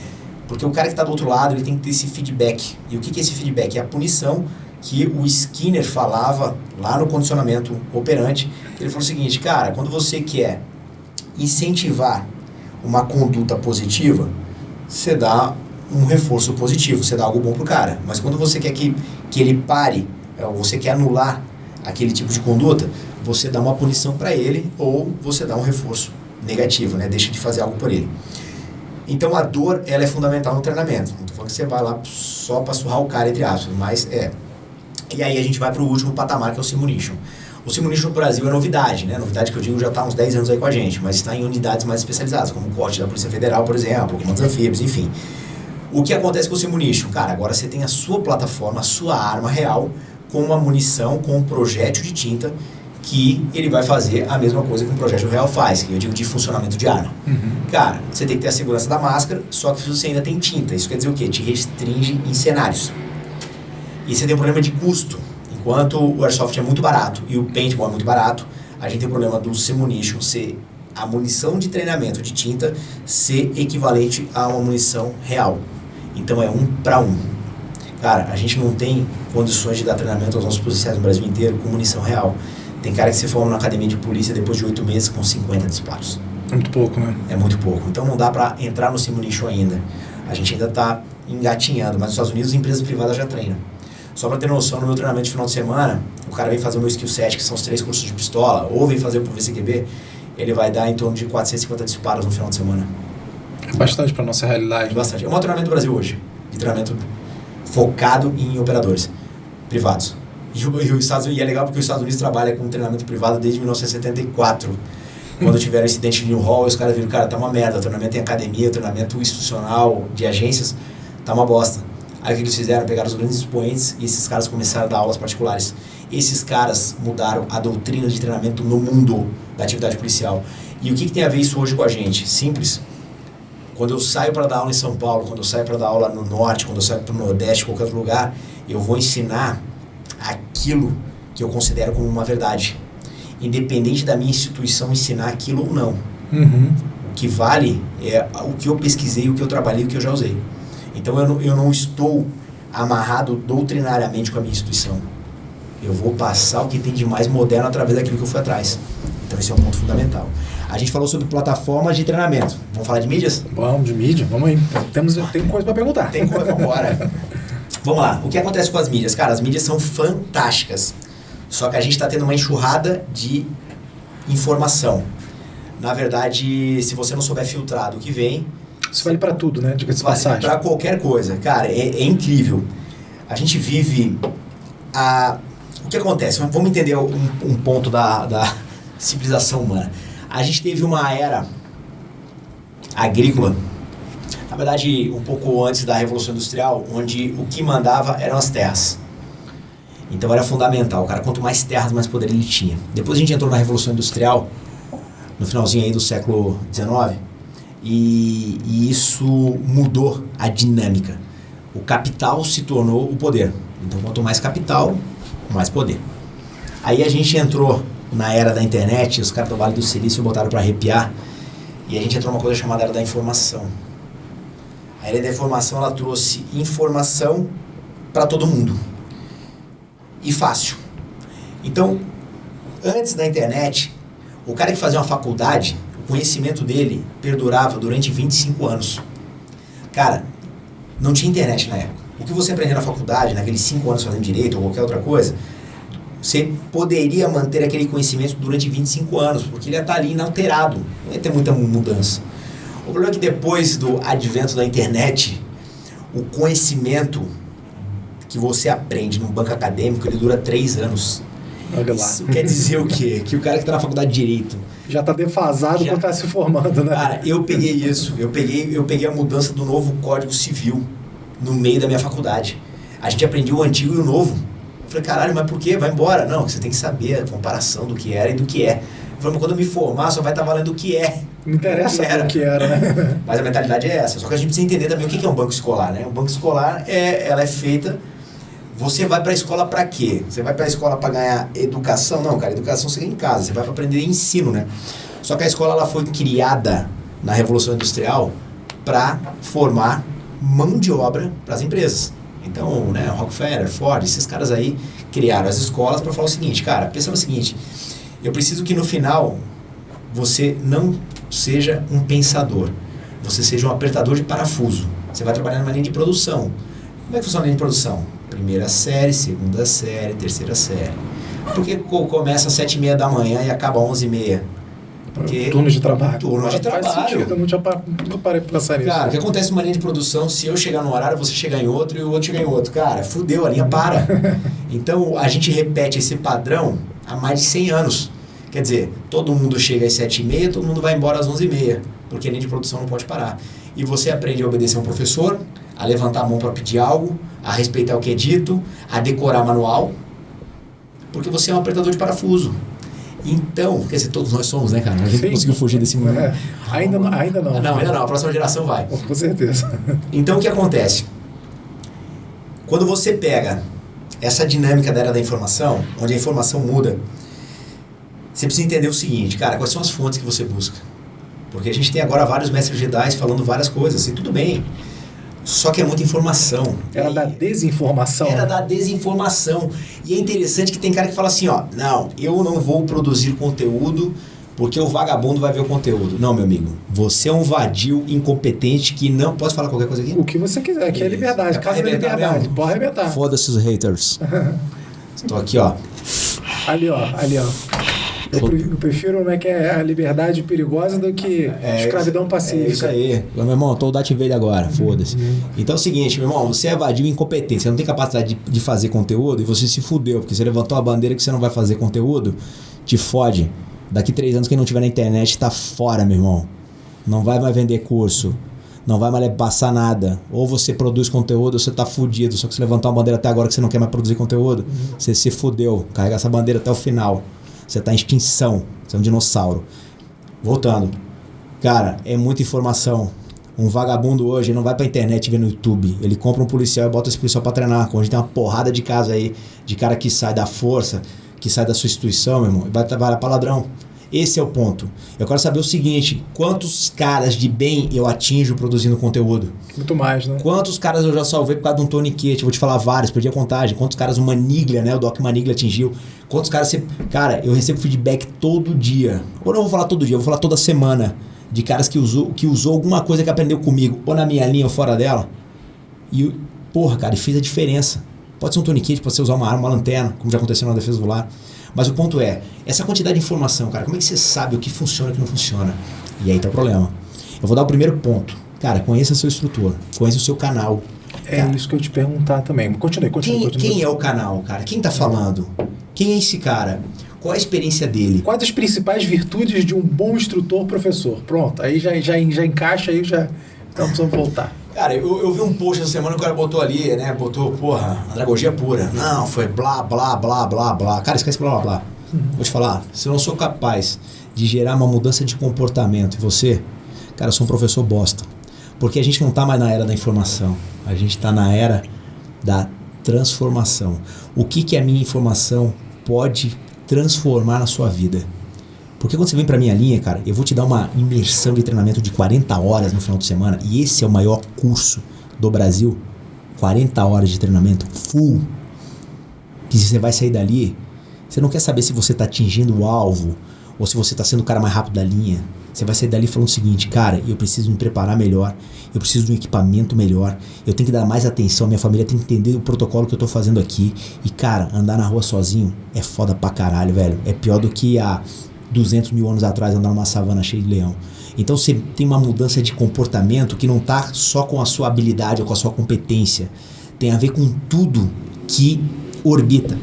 Porque o cara que está do outro lado, ele tem que ter esse feedback. E o que é esse feedback? É a punição que o Skinner falava lá no condicionamento operante. Ele falou o seguinte, cara, quando você quer incentivar uma conduta positiva, você dá um reforço positivo, você dá algo bom pro cara. Mas quando você quer que ele pare, ou você quer anular aquele tipo de conduta, você dá uma punição para ele ou você dá um reforço negativo, né? Deixa de fazer algo por ele. Então a dor, ela é fundamental no treinamento. Não tô falando que você vai lá só para surrar o cara, entre aspas, mas é. E aí a gente vai para o último patamar, que é o Simunition. O Simunition no Brasil é novidade, né? Novidade que eu digo já está há uns 10 anos aí com a gente, mas está em unidades mais especializadas, como o corte da Polícia Federal, por exemplo, comandos anfíbios, enfim. O que acontece com o Simunition? Cara, agora você tem a sua plataforma, a sua arma real, com uma munição, com um projétil de tinta, que ele vai fazer a mesma coisa que um projétil real faz, que eu digo de funcionamento de arma. Cara, você tem que ter a segurança da máscara, só que você ainda tem tinta. Isso quer dizer o quê? Te restringe em cenários. E você tem um problema de custo. Enquanto o Airsoft é muito barato e o Paintball é muito barato, a gente tem o problema do Simunition ser a munição de treinamento de tinta ser equivalente a uma munição real. Então é 1 para 1. Cara, a gente não tem condições de dar treinamento aos nossos policiais no Brasil inteiro com munição real. Tem cara que se forma na academia de polícia depois de 8 meses com 50 disparos. É muito pouco, né? É muito pouco. Então não dá para entrar no Simunition ainda. A gente ainda está engatinhando, mas nos Estados Unidos as empresas privadas já treinam. Só para ter noção, no meu treinamento de final de semana, o cara vem fazer o meu skill set, que são os 3 cursos de pistola, ou vem fazer o VCQB, ele vai dar em torno de 450 disparos no final de semana. É bastante para nossa realidade. Bastante. É o maior treinamento do Brasil hoje, de treinamento focado em operadores privados. E é legal porque os Estados Unidos trabalha com treinamento privado desde 1974. Quando tiveram incidente de New Hall, os caras viram, cara, tá uma merda, o treinamento em academia, o treinamento institucional de agências, tá uma bosta. Aí o que eles fizeram? Pegaram os grandes expoentes e esses caras começaram a dar aulas particulares. Esses caras mudaram a doutrina de treinamento no mundo da atividade policial. E o que tem a ver isso hoje com a gente? Simples. Quando eu saio para dar aula em São Paulo, quando eu saio para dar aula no Norte, quando eu saio para o Nordeste, qualquer outro lugar, eu vou ensinar aquilo que eu considero como uma verdade. Independente da minha instituição ensinar aquilo ou não. O que vale é o que eu pesquisei, o que eu trabalhei, o que eu já usei. Então eu não estou amarrado doutrinariamente com a minha instituição. Eu vou passar o que tem de mais moderno através daquilo que eu fui atrás. Então esse é um ponto fundamental. A gente falou sobre plataformas de treinamento. Vamos falar de mídias? Vamos, de mídia, vamos aí. Tem coisa para perguntar. Tem coisa, vamos embora. Vamos lá, o que acontece com as mídias? Cara, as mídias são fantásticas. Só que a gente está tendo uma enxurrada de informação. Na verdade, se você não souber filtrar do que vem... Isso vale para tudo, né? Diga-se de passagem. Para qualquer coisa. Cara, é incrível. A gente vive... O que acontece? Vamos entender um ponto da civilização humana. A gente teve uma era agrícola, na verdade, um pouco antes da Revolução Industrial, onde o que mandava eram as terras. Então era fundamental. Cara, quanto mais terras, mais poder ele tinha. Depois a gente entrou na Revolução Industrial, no finalzinho aí do século XIX, e isso mudou a dinâmica. O capital se tornou o poder. Então, quanto mais capital, mais poder. Aí a gente entrou na era da internet, os caras do Vale do Silício botaram para arrepiar, e a gente entrou numa coisa chamada era da informação. A era da informação, ela trouxe informação para todo mundo. E fácil. Então, antes da internet, o cara que fazia uma faculdade, o conhecimento dele perdurava durante 25 anos. Cara, não tinha internet na época. O que você aprendeu na faculdade, naqueles 5 anos fazendo direito ou qualquer outra coisa, você poderia manter aquele conhecimento durante 25 anos, porque ele ia estar ali inalterado, não ia ter muita mudança. O problema é que depois do advento da internet, o conhecimento que você aprende num banco acadêmico, ele dura 3 anos. Olha lá. Isso quer dizer o quê? Que o cara que está na faculdade de Direito... Já está defasado quando está se formando, né? Cara, eu peguei isso. Eu peguei a mudança do novo Código Civil no meio da minha faculdade. A gente aprendia o antigo e o novo. Eu falei, caralho, mas por quê? Vai embora. Não, você tem que saber a comparação do que era e do que é. Eu falei, mas quando eu me formar, só vai estar valendo o que é. Não interessa o que era, né? Mas a mentalidade é essa. Só que a gente precisa entender também o que é um banco escolar, né? Um banco escolar, ela é feita... Você vai para a escola para quê? Você vai para a escola para ganhar educação? Não, cara, educação você ganha em casa. Você vai para aprender ensino, né? Só que a escola ela foi criada na Revolução Industrial para formar mão de obra para as empresas. Então, né, Rockefeller, Ford, esses caras aí criaram as escolas para falar o seguinte, cara, pensa no seguinte, eu preciso que no final você não seja um pensador, você seja um apertador de parafuso. Você vai trabalhar numa linha de produção. Como é que funciona a linha de produção? Primeira série, segunda série, terceira série. Por que começa às 7h30 da manhã e acaba às 11h30? Porque turno de trabalho. Turno de trabalho. Faz sentido, eu nunca parei pra pensar nisso. Cara, o que acontece numa linha de produção, se eu chegar num horário, você chegar em outro e o outro chegar em outro. Cara, fudeu, a linha para. Então, a gente repete esse padrão há mais de 100 anos. Quer dizer, todo mundo chega às 7h30, todo mundo vai embora às 11h30, porque a linha de produção não pode parar. E você aprende a obedecer a um professor, a levantar a mão para pedir algo, a respeitar o que é dito, a decorar manual, porque você é um apertador de parafuso. Então, quer dizer, todos nós somos, né, cara? A gente conseguiu fugir desse mundo. Ainda não. Ainda não, a próxima geração vai. Com certeza. Então, o que acontece? Quando você pega essa dinâmica da era da informação, onde a informação muda, você precisa entender o seguinte, cara, quais são as fontes que você busca? Porque a gente tem agora vários mestres Jedi falando várias coisas, e tudo bem. Só que é muita informação. Era da desinformação. Era da desinformação. E é interessante que tem cara que fala assim, ó, não, eu não vou produzir conteúdo porque o vagabundo vai ver o conteúdo. Não, meu amigo, você é um vadio incompetente que não... Posso falar qualquer coisa aqui? O que você quiser, aqui é liberdade, casa da liberdade, mesmo? Pode arrebentar. Foda-se os haters. Estou aqui, ó. Ali, ó. Eu prefiro que é a liberdade perigosa do que escravidão pacífica. É isso aí. Meu irmão, eu tô o Darth Vader agora, foda-se. Então é o seguinte, meu irmão, você é vadio e incompetente, você não tem capacidade de fazer conteúdo e você se fudeu, porque você levantou a bandeira que você não vai fazer conteúdo, te fode. Daqui 3 anos, quem não tiver na internet tá fora, meu irmão. Não vai mais vender curso, não vai mais passar nada. Ou você produz conteúdo ou você tá fudido. Só que você levantou uma bandeira até agora que você não quer mais produzir conteúdo, você se fudeu. Carrega essa bandeira até o final. Você tá em extinção, você é um dinossauro. Voltando. Cara, é muita informação. Um vagabundo hoje não vai pra internet ver no YouTube. Ele compra um policial e bota esse policial pra treinar. Quando a gente tem uma porrada de casos aí, de cara que sai da força, que sai da sua instituição, meu irmão, e vai trabalhar pra ladrão. Esse é o ponto. Eu quero saber o seguinte, quantos caras de bem eu atinjo produzindo conteúdo? Muito mais, né? Quantos caras eu já salvei por causa de um torniquete? Vou te falar vários, perdi a contagem. Quantos caras o Maniglia, né? O Doc Maniglia atingiu. Quantos caras você... Cara, eu recebo feedback todo dia. Ou não vou falar todo dia, eu vou falar toda semana. De caras que usou alguma coisa que aprendeu comigo, ou na minha linha ou fora dela. E, porra, cara, e fez a diferença. Pode ser um torniquete, pode ser usar uma arma, uma lanterna, como já aconteceu na defesa do lar. Mas o ponto é, essa quantidade de informação, cara, como é que você sabe o que funciona e o que não funciona? E aí tá o problema. Eu vou dar o primeiro ponto. Cara, conheça seu instrutor, conheça o seu canal. É cara, isso que eu ia te perguntar também. Continue. Quem é o canal, cara? Quem tá falando? Quem é esse cara? Qual a experiência dele? Quais as principais virtudes de um bom instrutor professor? Pronto, aí já encaixa, aí já então precisamos voltar. Cara, eu vi um post essa semana, o cara botou ali, né? Botou, porra, andragogia pura. Não, foi blá, blá, blá, blá, blá. Cara, esquece blá, blá, blá. Vou te falar, se eu não sou capaz de gerar uma mudança de comportamento em você, cara, eu sou um professor bosta. Porque a gente não tá mais na era da informação. A gente tá na era da transformação. O que a minha informação pode transformar na sua vida? Porque quando você vem pra minha linha, cara, eu vou te dar uma imersão de treinamento de 40 horas no final de semana. E esse é o maior curso do Brasil. 40 horas de treinamento full. Que você vai sair dali, você não quer saber se você tá atingindo o alvo ou se você tá sendo o cara mais rápido da linha. Você vai sair dali falando o seguinte, cara, eu preciso me preparar melhor, eu preciso de um equipamento melhor, eu tenho que dar mais atenção, minha família tem que entender o protocolo que eu tô fazendo aqui. E, cara, andar na rua sozinho é foda pra caralho, velho. É pior do que há 200 mil anos atrás andar numa savana cheia de leão. Então você tem uma mudança de comportamento que não tá só com a sua habilidade ou com a sua competência. Tem a ver com tudo que orbita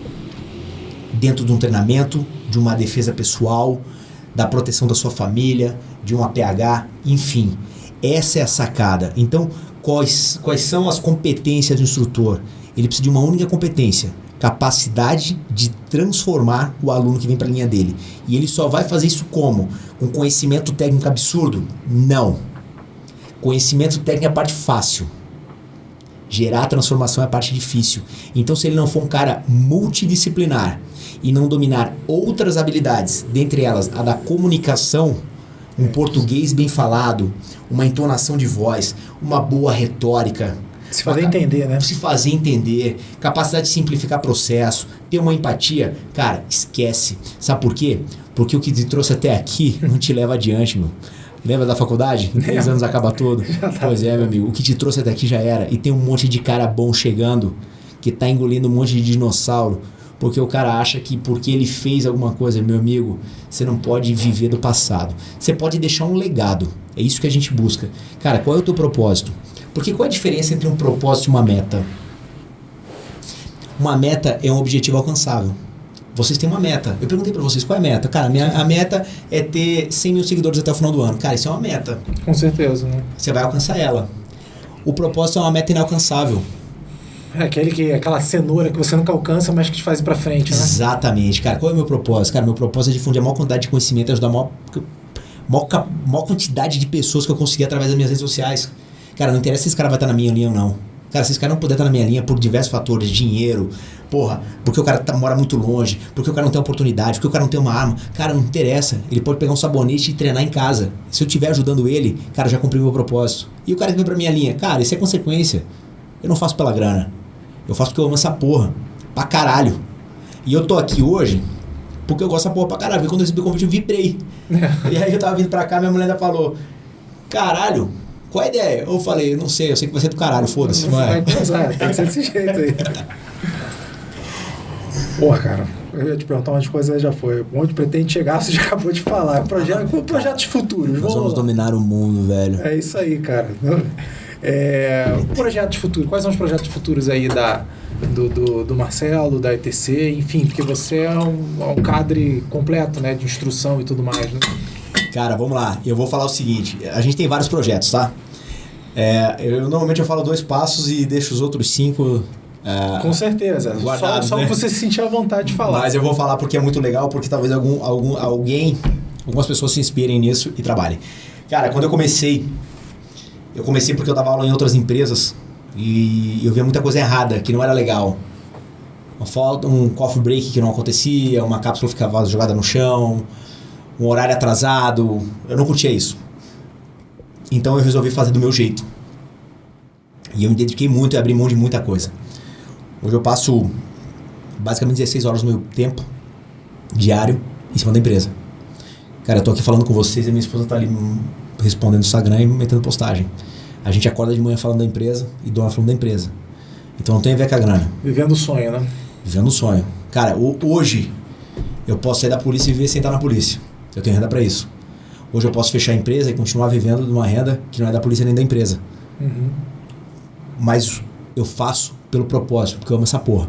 dentro de um treinamento, de uma defesa pessoal, da proteção da sua família, de um APH, enfim. Essa é a sacada. Então, quais são as competências do instrutor? Ele precisa de uma única competência: capacidade de transformar o aluno que vem para a linha dele. E ele só vai fazer isso como? Com conhecimento técnico absurdo? Não. Conhecimento técnico é a parte fácil. Gerar a transformação é a parte difícil. Então, se ele não for um cara multidisciplinar e não dominar outras habilidades, dentre elas a da comunicação, um português bem falado, uma entonação de voz, uma boa retórica, se fazer entender, né? Se fazer entender, capacidade de simplificar processo, ter uma empatia, cara, esquece. Sabe por quê? Porque o que te trouxe até aqui não te leva adiante, meu. Lembra da faculdade? Em 3 anos acaba tudo. Pois é, meu amigo. O que te trouxe até aqui já era. E tem um monte de cara bom chegando que tá engolindo um monte de dinossauro. Porque o cara acha que porque ele fez alguma coisa, meu amigo, você não pode viver do passado. Você pode deixar um legado. É isso que a gente busca. Cara, qual é o teu propósito? Porque qual é a diferença entre um propósito e uma meta? Uma meta é um objetivo alcançável. Vocês têm uma meta. Eu perguntei pra vocês, qual é a meta? Cara, a meta é ter 100 mil seguidores até o final do ano. Cara, isso é uma meta. Com certeza, né? Você vai alcançar ela. O propósito é uma meta inalcançável. É aquela cenoura que você nunca alcança, mas que te faz ir pra frente, né? Exatamente. Cara, qual é o meu propósito? Cara, meu propósito é difundir a maior quantidade de conhecimento e ajudar a maior quantidade de pessoas que eu conseguir através das minhas redes sociais. Cara, não interessa se esse cara vai estar na minha linha ou não. Cara, se esse cara não puder estar na minha linha por diversos fatores, dinheiro, porra, porque o cara mora muito longe, porque o cara não tem oportunidade, porque o cara não tem uma arma, cara, não interessa. Ele pode pegar um sabonete e treinar em casa. Se eu estiver ajudando ele, cara, já cumpri meu propósito. E o cara que vem pra minha linha, cara, isso é consequência. Eu não faço pela grana. Eu faço porque eu amo essa porra. Pra caralho. E eu tô aqui hoje porque eu gosto dessa porra pra caralho. Porque quando eu recebi o convite eu vibrei. E aí eu tava vindo pra cá, minha mulher ainda falou, caralho, qual a ideia? Eu falei, não sei, eu sei que vai ser do caralho, foda-se. Vai casar, tem que ser desse jeito aí. Porra, cara, eu ia te perguntar umas coisas, já foi. Onde pretende chegar, você já acabou de falar. Projetos futuros. Nós vamos dominar o mundo, velho. É isso aí, cara. Projetos futuros. Quais são os projetos futuros aí do Marcelo, da ETC, enfim, porque você é um cadre completo, né, de instrução e tudo mais, né? Cara, vamos lá. Eu vou falar o seguinte. A gente tem vários projetos, tá? Normalmente eu falo 2 passos e deixo os outros 5... Com certeza. Só né? você se sentir à vontade de falar. Mas eu vou falar porque é muito legal, porque talvez algumas pessoas se inspirem nisso e trabalhem. Cara, quando eu comecei porque eu dava aula em outras empresas e eu via muita coisa errada, que não era legal. Um coffee break que não acontecia, uma cápsula ficava jogada no chão, um horário atrasado. Eu não curtia isso. Então eu resolvi fazer do meu jeito. E eu me dediquei muito e abri mão de muita coisa. Hoje eu passo basicamente 16 horas do meu tempo diário em cima da empresa. Cara, eu tô aqui falando com vocês e minha esposa tá ali respondendo no Instagram e metendo postagem. A gente acorda de manhã falando da empresa e dorme falando da empresa. Então não tem a ver com a grana. Vivendo o sonho, né? Vivendo o sonho. Cara, hoje eu posso sair da polícia e viver sem estar na polícia. Eu tenho renda para isso. Hoje eu posso fechar a empresa e continuar vivendo de uma renda que não é da polícia nem da empresa. Uhum. Mas eu faço pelo propósito, porque eu amo essa porra.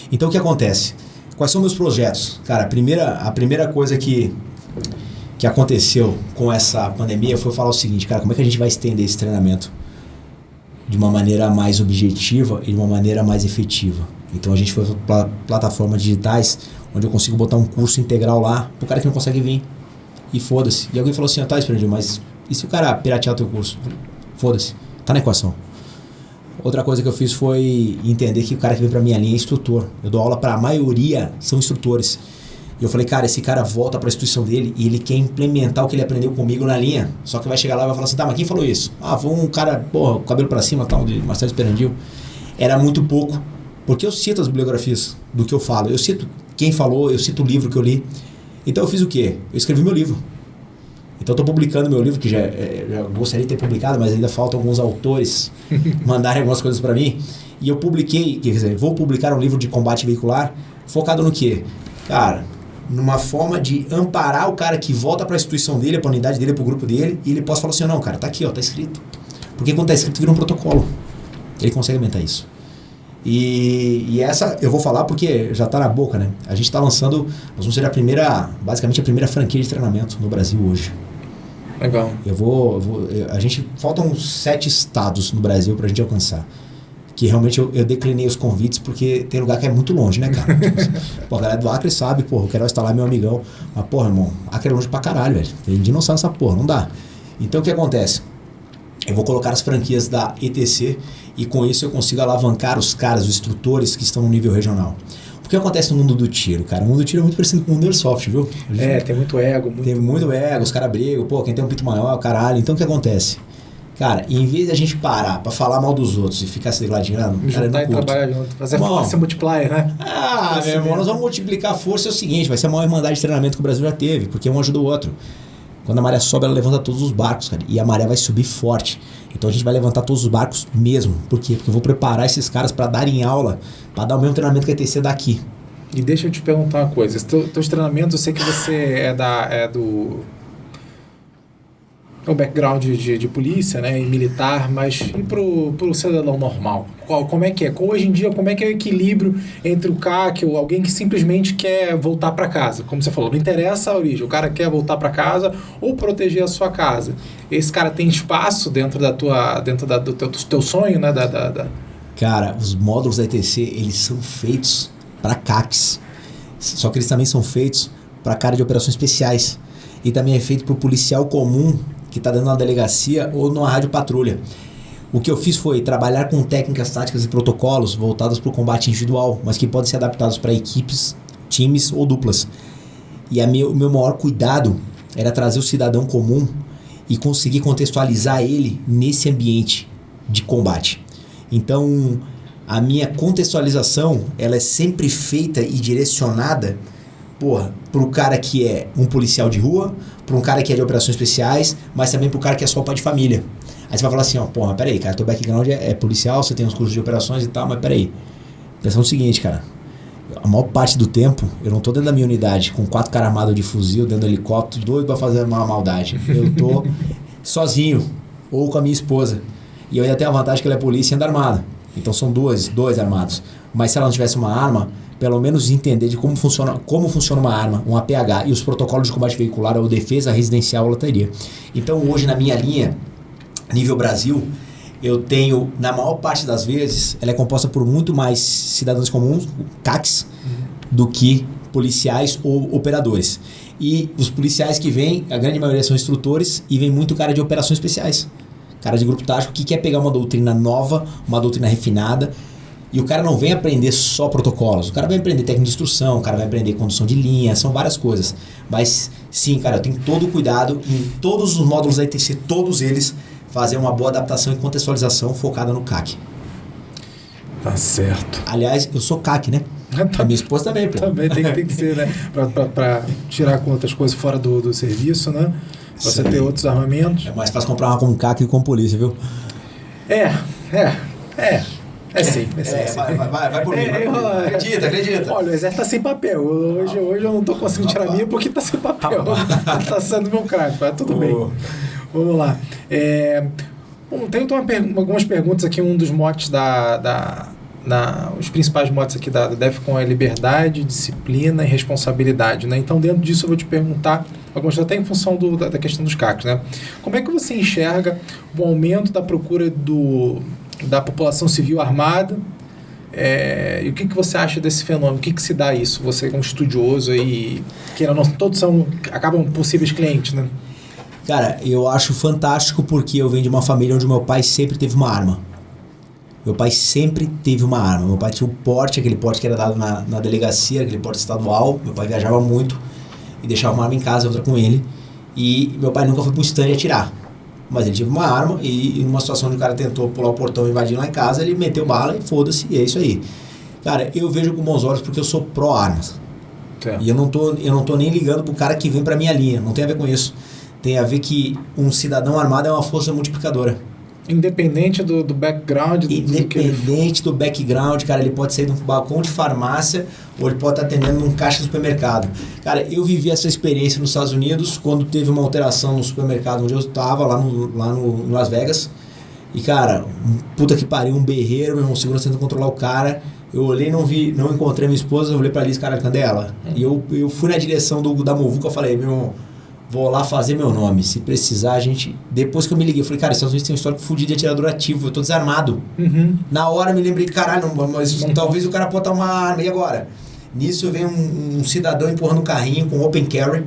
Então o que acontece? Quais são meus projetos? Cara, a primeira coisa que aconteceu com essa pandemia foi falar o seguinte, cara, como é que a gente vai estender esse treinamento de uma maneira mais objetiva e de uma maneira mais efetiva? Então a gente foi para plataformas digitais, onde eu consigo botar um curso integral lá pro cara que não consegue vir. E foda-se. E alguém falou assim, tá, Esperandinho, mas e se o cara piratear o teu curso? Foda-se, tá na equação. Outra coisa que eu fiz foi entender que o cara que vem pra minha linha é instrutor. Eu dou aula pra maioria, são instrutores. E eu falei, cara, esse cara volta pra instituição dele e ele quer implementar o que ele aprendeu comigo na linha. Só que vai chegar lá e vai falar assim, tá, mas quem falou isso? Ah, foi um cara, porra, com o cabelo pra cima, tal, de Marcelo Esperandil. Era muito pouco. Porque eu cito as bibliografias do que eu falo. Eu cito quem falou, eu cito o livro que eu li. Então eu fiz o quê? Eu escrevi meu livro. Então eu tô publicando meu livro, que já gostaria de ter publicado, mas ainda faltam alguns autores mandarem algumas coisas para mim. E eu publiquei, quer dizer, vou publicar um livro de combate veicular focado no quê? Cara, numa forma de amparar o cara que volta para a instituição dele, para a unidade dele, para o grupo dele, e ele possa falar assim, não, cara, tá aqui, ó, tá escrito. Porque quando tá escrito vira um protocolo. Ele consegue aumentar isso. E essa eu vou falar porque já tá na boca, né? A gente tá lançando, nós vamos ser basicamente a primeira franquia de treinamento no Brasil hoje. Legal. Faltam 7 estados no Brasil pra gente alcançar. Que realmente eu declinei os convites porque tem lugar que é muito longe, né, cara? Pô, a galera do Acre sabe, porra, eu quero instalar meu amigão. Mas, porra, irmão, Acre é longe pra caralho, velho. Tem dinossauro nessa porra, não dá. Então o que acontece? Eu vou colocar as franquias da ETC e com isso eu consigo alavancar os caras, os instrutores que estão no nível regional. O que acontece no mundo do tiro, cara? O mundo do tiro é muito parecido com o mundo do Airsoft, viu? Tem muito ego. Tem muito ego, os caras brigam, pô, quem tem um pito maior, caralho. Então o que acontece? Cara, em vez de a gente parar pra falar mal dos outros e ficar se gladiando, cara, eu não curto. Trabalhar junto, fazer força multiplier, né? Meu irmão, nós vamos multiplicar a força, é o seguinte, vai ser a maior irmandade de treinamento que o Brasil já teve, porque um ajuda o outro. Quando a maré sobe, ela levanta todos os barcos, cara. E a maré vai subir forte. Então a gente vai levantar todos os barcos mesmo. Por quê? Porque eu vou preparar esses caras para darem aula, para dar o mesmo treinamento que a ETC daqui. E deixa eu te perguntar uma coisa. Teus treinamentos, eu sei que você é do background de polícia, né, e militar, mas e pro cidadão normal? Como é que é? Hoje em dia, como é que é o equilíbrio entre o CAC ou alguém que simplesmente quer voltar para casa? Como você falou, não interessa a origem, o cara quer voltar para casa ou proteger a sua casa. Esse cara tem espaço dentro do teu sonho, né? Cara, os módulos da ETC, eles são feitos para CACs, só que eles também são feitos para cara de operações especiais e também é feito para o policial comum que está dentro na delegacia ou numa rádio patrulha. O que eu fiz foi trabalhar com técnicas, táticas e protocolos voltados para o combate individual, mas que podem ser adaptados para equipes, times ou duplas. E o meu maior cuidado era trazer o cidadão comum e conseguir contextualizar ele nesse ambiente de combate. Então, a minha contextualização, ela é sempre feita e direcionada para o cara que é um policial de rua, para um cara que é de operações especiais, mas também para o cara que é só pai de família. Aí você vai falar assim, mas peraí, cara, teu background é policial, você tem uns cursos de operações e tal, mas peraí. Pensa no seguinte, cara, a maior parte do tempo, eu não tô dentro da minha unidade com 4 caras armados de fuzil, dentro do helicóptero, doido para fazer uma maldade. Eu tô sozinho, ou com a minha esposa. E eu ainda tenho a vantagem que ela é polícia e anda armada. Então são dois armados. Mas se ela não tivesse uma arma, pelo menos entender de como funciona uma arma, um APH e os protocolos de combate veicular ou defesa residencial ela teria. Então hoje na minha linha, nível Brasil, eu tenho, na maior parte das vezes, ela é composta por muito mais cidadãos comuns, CACs, do que policiais ou operadores. E os policiais que vêm, a grande maioria são instrutores e vem muito cara de operações especiais. Cara de grupo tático que quer pegar uma doutrina nova, uma doutrina refinada. E o cara não vem aprender só protocolos. O cara vai aprender técnica de instrução, o cara vai aprender condução de linha, são várias coisas. Mas sim, cara, eu tenho todo o cuidado em todos os módulos da ITC, todos eles, fazer uma boa adaptação e contextualização focada no CAC. Tá certo. Aliás, eu sou CAC, né? A minha esposa também, pô. Também tem que ser, né? Pra tirar com outras coisas fora do serviço, né? Pra você ter outros armamentos. É mais fácil comprar uma com CAC e com polícia, viu? É sim. Vai por mim. Acredita. Olha, o exército tá sem papel. Hoje eu não tô conseguindo tirar a minha porque tá sem papel. Tá sendo meu craque, mas tudo bem. Vamos lá. Tem algumas perguntas aqui. Um dos motes os principais motes aqui da DEFCON é liberdade, disciplina e responsabilidade, né? Então, dentro disso, eu vou te perguntar, algumas até em função da questão dos CACs, né? Como é que você enxerga o aumento da procura da população civil armada? E o que você acha desse fenômeno? O que se dá isso? Você é um estudioso e todos acabam possíveis clientes, né? Cara, eu acho fantástico porque eu venho de uma família onde meu pai sempre teve uma arma. Meu pai sempre teve uma arma. Meu pai tinha um porte, aquele porte que era dado na delegacia, aquele porte estadual. Meu pai viajava muito e deixava uma arma em casa, outra com ele. E meu pai nunca foi para um stand atirar. Mas ele tinha uma arma e numa situação onde o cara tentou pular o portão e invadir lá em casa, ele meteu bala e foda-se, e é isso aí. Cara, eu vejo com bons olhos porque eu sou pró-armas. E eu não tô nem ligando pro cara que vem pra minha linha. Não tem a ver com isso. Tem a ver que um cidadão armado é uma força multiplicadora. Independente do background. Independente do background, cara, ele pode sair de um balcão de farmácia ou ele pode estar atendendo num caixa de supermercado. Cara, eu vivi essa experiência nos Estados Unidos quando teve uma alteração no supermercado onde eu estava, lá no Las Vegas. E, cara, puta que pariu, um berreiro, meu irmão, segurança tentando controlar o cara. Eu olhei, não encontrei minha esposa, eu olhei pra Liz, cara, cadê ela? E eu fui na direção da Movuca, eu falei, meu irmão, vou lá fazer meu nome. Se precisar, a gente... Depois que eu me liguei, eu falei, cara, Estados Unidos tem um histórico fudido de atirador ativo. Eu tô desarmado. Uhum. Na hora eu me lembrei, caralho, mas talvez o cara possa estar uma arma. E agora? Nisso veio um cidadão empurrando um carrinho com open carry.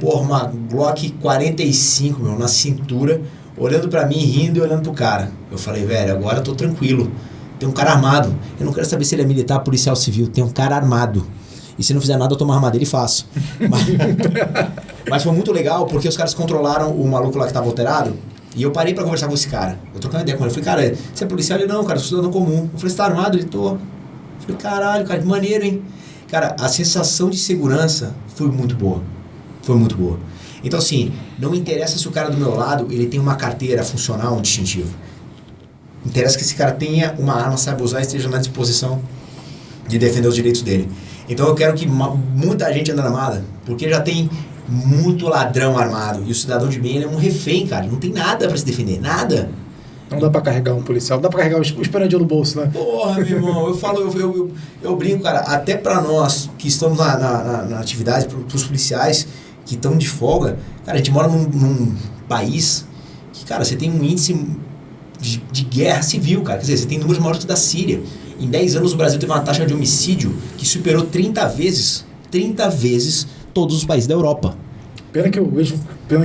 Porra, uma Glock 45, meu, na cintura. Olhando pra mim, rindo e olhando pro cara. Eu falei, velho, agora eu tô tranquilo. Tem um cara armado. Eu não quero saber se ele é militar, policial, civil. Tem um cara armado. E se não fizer nada, eu tomo a arma dele e faço. Mas foi muito legal, porque os caras controlaram o maluco lá que tava alterado. E eu parei pra conversar com esse cara. Eu trocando ideia com ele. Eu falei, cara, você é policial? Ele, não, cara, eu sou cidadão comum. Eu falei, você tá armado? Ele, tô. Eu falei, caralho, cara, que maneiro, hein? Cara, a sensação de segurança foi muito boa. Foi muito boa. Então, assim, não me interessa se o cara do meu lado ele tem uma carteira funcional, um distintivo. Interessa que esse cara tenha uma arma, saiba usar e esteja na disposição de defender os direitos dele. Então eu quero que muita gente ande armada, porque já tem muito ladrão armado. E o cidadão de bem ele é um refém, cara. Não tem nada pra se defender, nada. Não dá pra carregar um policial, não dá pra carregar o esperandinho no bolso, né? Porra, meu irmão, eu brinco, cara, até pra nós que estamos na atividade, pros policiais que estão de folga, cara, a gente mora num país que, cara, você tem um índice de guerra civil, cara. Quer dizer, você tem números maiores que da Síria. Em 10 anos o Brasil teve uma taxa de homicídio que superou 30 vezes todos os países da Europa. Pena que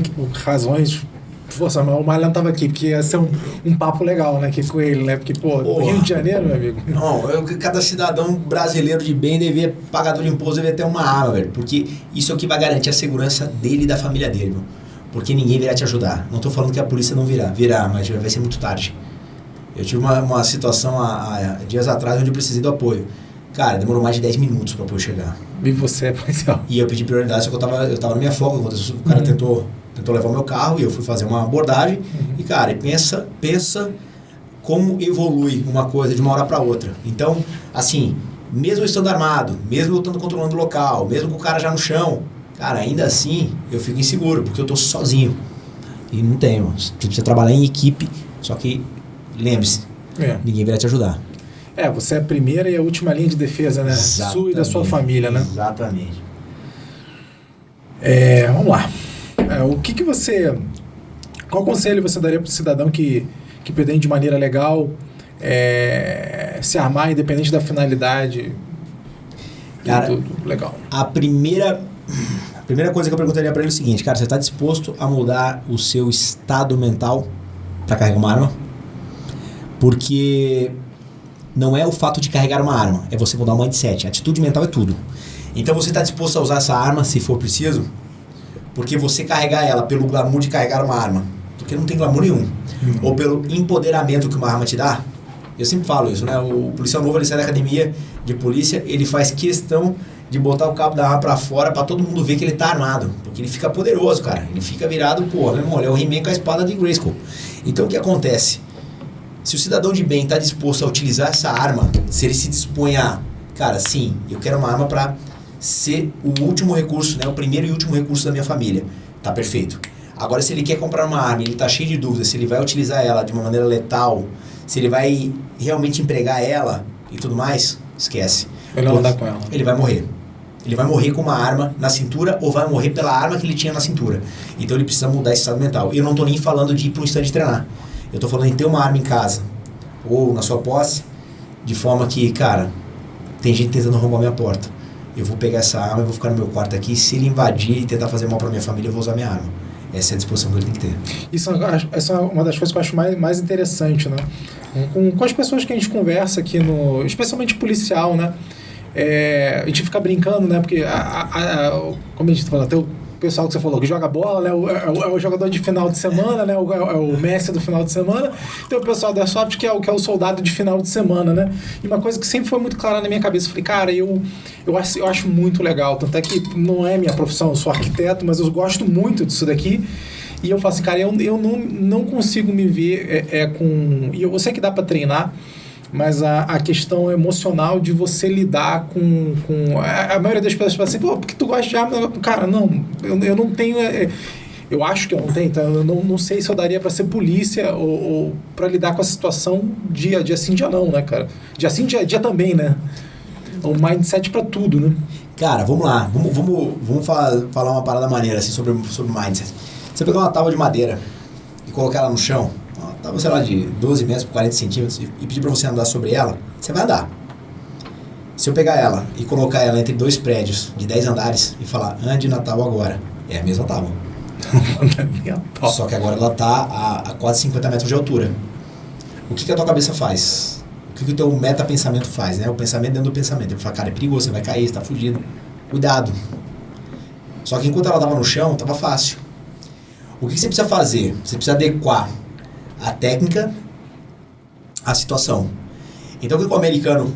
por razões força, mas o Marlon tava aqui, porque ia ser um papo legal, né, aqui com ele, né, porque, Rio de Janeiro, meu amigo. Não, cada cidadão brasileiro de bem pagador de imposto, devia ter uma arma, velho, porque isso é o que vai garantir a segurança dele e da família dele, meu. Porque ninguém virá te ajudar. Não tô falando que a polícia não virá, mas vai ser muito tarde. Eu tive uma situação há dias atrás onde eu precisei do apoio. Cara, demorou mais de 10 minutos para o apoio chegar. E você é policial? E eu pedi prioridade, só que eu tava na minha folga quando o cara tentou levar o meu carro e eu fui fazer uma abordagem. E, cara, pensa como evolui uma coisa de uma hora para outra. Então, assim, mesmo estando armado, mesmo eu estando controlando o local, mesmo com o cara já no chão, cara, ainda assim eu fico inseguro, porque eu tô sozinho. E não tenho. Você precisa trabalhar em equipe, só que lembre-se, ninguém vai te ajudar. Você é a primeira e a última linha de defesa, né? Exatamente, sua e da sua família, né? Exatamente. Vamos lá. Qual conselho você daria para o cidadão que pretende de maneira legal se armar, independente da finalidade? Cara, tudo legal. A primeira coisa que eu perguntaria para ele é o seguinte, cara, você está disposto a mudar o seu estado mental para carregar uma arma? Porque não é o fato de carregar uma arma, é você mudar o mindset. A atitude mental é tudo. Então você está disposto a usar essa arma se for preciso? Porque você carregar ela pelo glamour de carregar uma arma, porque não tem glamour nenhum, ou pelo empoderamento que uma arma te dá. Eu sempre falo isso, né? O policial novo, ele sai da academia de polícia, ele faz questão de botar o cabo da arma pra fora pra todo mundo ver que ele tá armado, porque ele fica poderoso, cara. Ele fica virado, meu irmão, ele é o He-Man com a espada de Grayskull. Então o que acontece? Se o cidadão de bem está disposto a utilizar essa arma, se ele se dispõe a, cara, sim, eu quero uma arma para ser o último recurso, né, o primeiro e último recurso da minha família, tá perfeito. Agora, se ele quer comprar uma arma e ele tá cheio de dúvidas, se ele vai utilizar ela de uma maneira letal, se ele vai realmente empregar ela e tudo mais, esquece. Ele vai andar com ela. Ele vai morrer. Ele vai morrer com uma arma na cintura ou vai morrer pela arma que ele tinha na cintura. Então ele precisa mudar esse estado mental. Eu não tô nem falando de ir para um stand treinar. Eu tô falando em ter uma arma em casa ou na sua posse, de forma que, cara, tem gente tentando arrombar minha porta. Eu vou pegar essa arma e vou ficar no meu quarto aqui. Se ele invadir e tentar fazer mal pra minha família, eu vou usar minha arma. Essa é a disposição que ele tem que ter. Essa é uma das coisas que eu acho mais interessante, né? Com as pessoas que a gente conversa aqui, especialmente policial, né? A gente fica brincando, né? Porque, como a gente fala, até o pessoal que você falou, que joga bola, né? É o jogador de final de semana, né? É o Messi do final de semana. Tem o pessoal da Airsoft que é o soldado de final de semana, né? E uma coisa que sempre foi muito clara na minha cabeça, eu falei, cara, eu acho muito legal. Tanto é que não é minha profissão, eu sou arquiteto, mas eu gosto muito disso daqui. E eu falo assim, cara, eu não consigo me ver com... E eu sei que dá para treinar, mas a questão emocional de você lidar com a maioria das pessoas fala assim, pô, porque tu gosta de arma? Cara, não, eu não tenho... eu acho que eu não tenho, então eu não sei se eu daria para ser polícia ou para lidar com a situação dia sim, dia não, né, cara? Dia sim, dia também, né? O mindset para tudo, né? Cara, vamos lá. Vamos falar uma parada maneira assim, sobre mindset. Você pegar uma tábua de madeira e colocar ela no chão, uma tábua, sei lá, de 12 metros por 40 centímetros e pedir para você andar sobre ela, você vai andar. Se eu pegar ela e colocar ela entre dois prédios de 10 andares e falar, ande na tábua agora, é a mesma tábua. Só que agora ela está a quase 50 metros de altura. O que a tua cabeça faz? O que o teu metapensamento faz, né? O pensamento dentro do pensamento. Ele fala, cara, é perigoso, você vai cair, você tá fugindo. Cuidado. Só que enquanto ela estava no chão, estava fácil. O que você precisa fazer? Você precisa adequar a técnica à situação. Então, o que o americano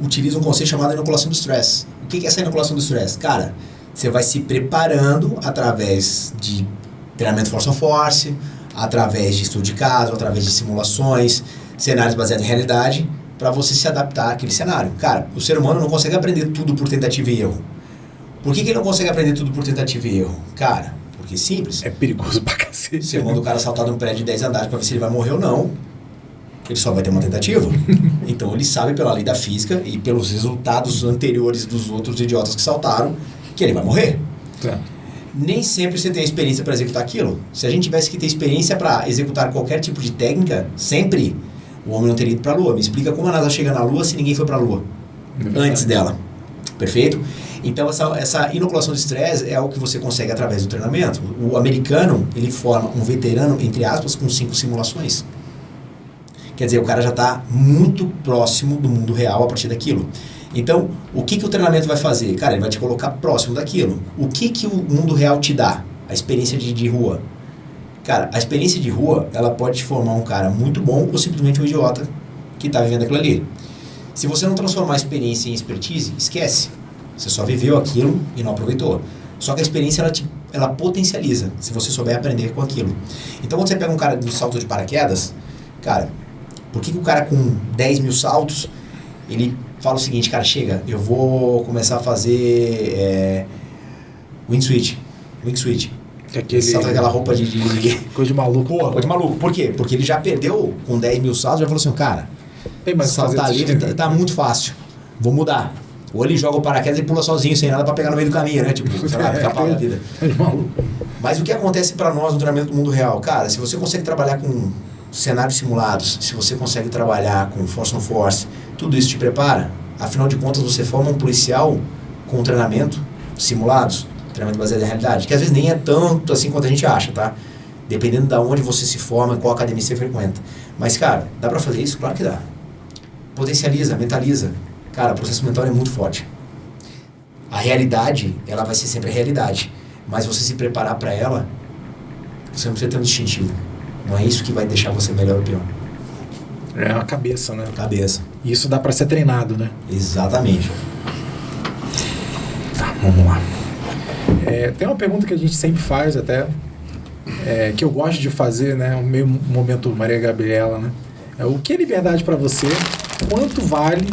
utiliza um conceito chamado inoculação do stress. O que é essa inoculação do stress? Cara, Você vai se preparando através de treinamento force on force, através de estudo de caso, através de simulações, cenários baseados em realidade, para você se adaptar àquele cenário. Cara, o ser humano não consegue aprender tudo por tentativa e erro. Por que ele não consegue aprender tudo por tentativa e erro? Cara, porque é simples. É perigoso pra cacete. Você manda o cara saltar num prédio de 10 andares para ver se ele vai morrer ou não, ele só vai ter uma tentativa. Então ele sabe pela lei da física e pelos resultados anteriores dos outros idiotas que saltaram que ele vai morrer. Tá. Nem sempre você tem experiência para executar aquilo. Se a gente tivesse que ter experiência para executar qualquer tipo de técnica, sempre o homem não teria ido para a Lua. Me explica como a NASA chega na Lua se ninguém foi para a Lua antes dela. Perfeito? Então essa inoculação de estresse é algo que você consegue através do treinamento. O americano, ele forma um veterano, entre aspas, com 5 simulações. Quer dizer, o cara já está muito próximo do mundo real a partir daquilo. Então, o que o treinamento vai fazer? Cara, ele vai te colocar próximo daquilo. O que o mundo real te dá? A experiência de rua. Cara, a experiência de rua, ela pode te formar um cara muito bom ou simplesmente um idiota que está vivendo aquilo ali. Se você não transformar a experiência em expertise, esquece. Você só viveu aquilo e não aproveitou. Só que a experiência, ela potencializa, se você souber aprender com aquilo. Então, quando você pega um cara do salto de paraquedas, cara, por que o cara com 10 mil saltos, ele fala o seguinte, cara, chega, eu vou começar a fazer wing switch. Salta aquela roupa de coisa de maluco. Porra, coisa de maluco. Por quê? Porque ele já perdeu com 10 mil saltos, já falou assim, cara, saltar livre tá muito fácil, vou mudar. Ou ele joga o paraquedas e pula sozinho, sem nada pra pegar no meio do caminho, né? Tipo, sei lá, ficar pau da vida. Mas o que acontece pra nós no treinamento do mundo real? Cara, se você consegue trabalhar com cenários simulados, se você consegue trabalhar com force on force, tudo isso te prepara. Afinal de contas, você forma um policial com treinamento simulados, treinamento baseado em realidade, que às vezes nem é tanto assim quanto a gente acha, tá? Dependendo de onde você se forma, qual academia você frequenta. Mas, cara, dá pra fazer isso? Claro que dá. Potencializa, mentaliza. Cara, o processo mental é muito forte. A realidade, ela vai ser sempre a realidade. Mas você se preparar pra ela, você não precisa ter um distintivo. Não é isso que vai deixar você melhor ou pior. É a cabeça, né? Cabeça. E isso dá pra ser treinado, né? Exatamente. Tá, vamos lá. Tem uma pergunta que a gente sempre faz até, que eu gosto de fazer, né? O meio momento Maria Gabriela, né? O que é liberdade pra você? Quanto vale?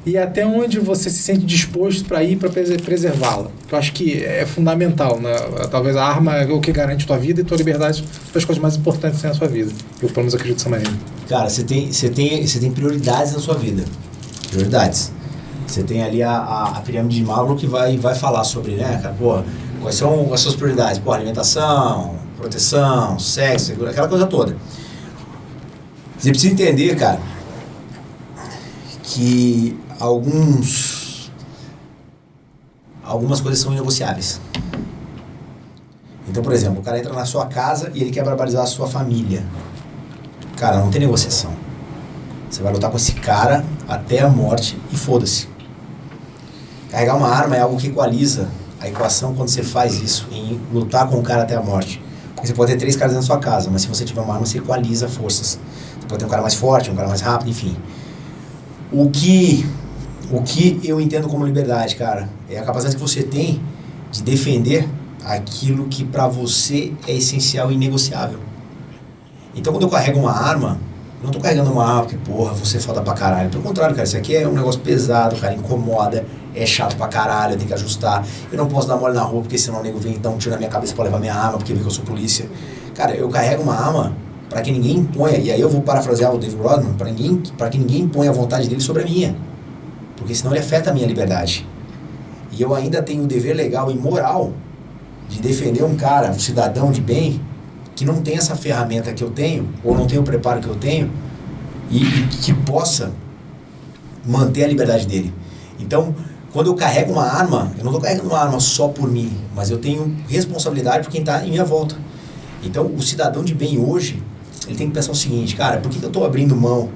E até onde você se sente disposto para ir para preservá-la. Eu acho que é fundamental, né? Talvez a arma é o que garante tua vida e tua liberdade, das coisas mais importantes na sua vida. Eu, pelo menos, acredito dessa maneira. Cara, você tem prioridades na sua vida. Prioridades. Você tem ali a pirâmide de Maslow que vai falar sobre, né, cara, pô, quais são as suas prioridades? Pô, alimentação, proteção, sexo, aquela coisa toda. Você precisa entender, cara, que algumas coisas são inegociáveis. Então, por exemplo, o cara entra na sua casa e ele quer barbarizar a sua família. Cara, não tem negociação. Você vai lutar com esse cara até a morte e foda-se. Carregar uma arma é algo que equaliza a equação quando você faz isso, em lutar com o cara até a morte. Porque você pode ter 3 caras dentro da sua casa, mas se você tiver uma arma, você equaliza forças. Você pode ter um cara mais forte, um cara mais rápido, enfim. O que eu entendo como liberdade, cara, é a capacidade que você tem de defender aquilo que pra você é essencial e inegociável. Então, quando eu carrego uma arma, eu não tô carregando uma arma porque, porra, você é foda pra caralho. Pelo contrário, cara, isso aqui é um negócio pesado, cara, incomoda, é chato pra caralho, eu tenho que ajustar. Eu não posso dar mole na rua porque senão o nego vem dar um tiro na minha cabeça pra levar minha arma porque vê que eu sou polícia. Cara, eu carrego uma arma para que ninguém imponha, e aí eu vou parafrasear o Dave Rodman, para que ninguém imponha a vontade dele sobre a minha, porque senão ele afeta a minha liberdade. E eu ainda tenho o dever legal e moral de defender um cara, um cidadão de bem, que não tem essa ferramenta que eu tenho, ou não tem o preparo que eu tenho, e que possa manter a liberdade dele. Então, quando eu carrego uma arma, eu não estou carregando uma arma só por mim, mas eu tenho responsabilidade por quem está em minha volta. Então, o cidadão de bem hoje, ele tem que pensar o seguinte, cara, por que eu estou abrindo mão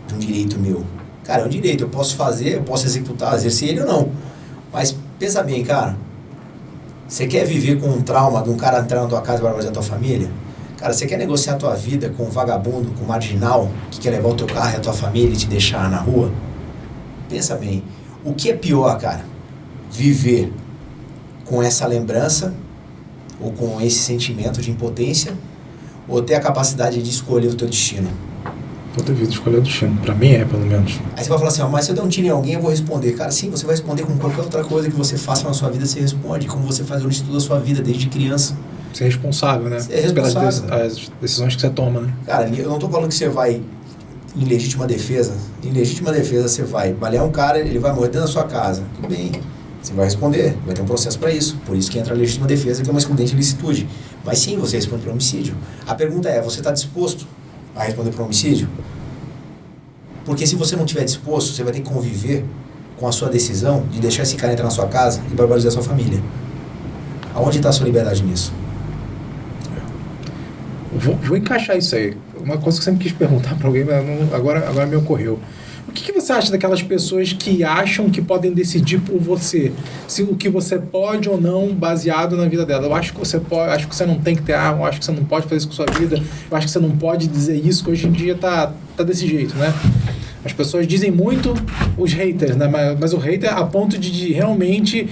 de um direito meu? Cara, é um direito, eu posso fazer, eu posso executar, exercer ele ou não. Mas, pensa bem, cara, você quer viver com um trauma de um cara entrar na tua casa e barbarizar a tua família? Cara, você quer negociar a tua vida com um vagabundo, com um marginal, que quer levar o teu carro e a tua família e te deixar na rua? Pensa bem, o que é pior, cara? Viver com essa lembrança ou com esse sentimento de impotência, ou ter a capacidade de escolher o teu destino? Toda vida escolher o destino. Pra mim pelo menos. Aí você vai falar assim, mas se eu der um tiro em alguém, eu vou responder. Cara, sim, você vai responder com qualquer outra coisa que você faça na sua vida, você responde. Como você faz durante toda a sua vida, desde criança. Ser responsável, né? Ser responsável. Pelas decisões que você toma, né? Cara, eu não tô falando que você vai em legítima defesa. Em legítima defesa você vai balear um cara, ele vai morrer dentro da sua casa. Tudo bem, você vai responder, vai ter um processo para isso. Por isso que entra a legítima defesa, que é uma excludente de licitude. Mas sim, você responde por homicídio. A pergunta é, você está disposto a responder por homicídio? Porque se você não estiver disposto, você vai ter que conviver com a sua decisão de deixar esse cara entrar na sua casa e barbarizar a sua família. Aonde está a sua liberdade nisso? Vou encaixar isso aí. Uma coisa que eu sempre quis perguntar para alguém, mas agora me ocorreu. O que você acha daquelas pessoas que acham que podem decidir por você? Se o que você pode ou não, baseado na vida dela. Eu acho que você pode, acho que você não tem que ter arma, eu acho que você não pode fazer isso com a sua vida, eu acho que você não pode dizer isso, que hoje em dia tá desse jeito, né? As pessoas dizem muito, os haters, né? Mas o hater a ponto de realmente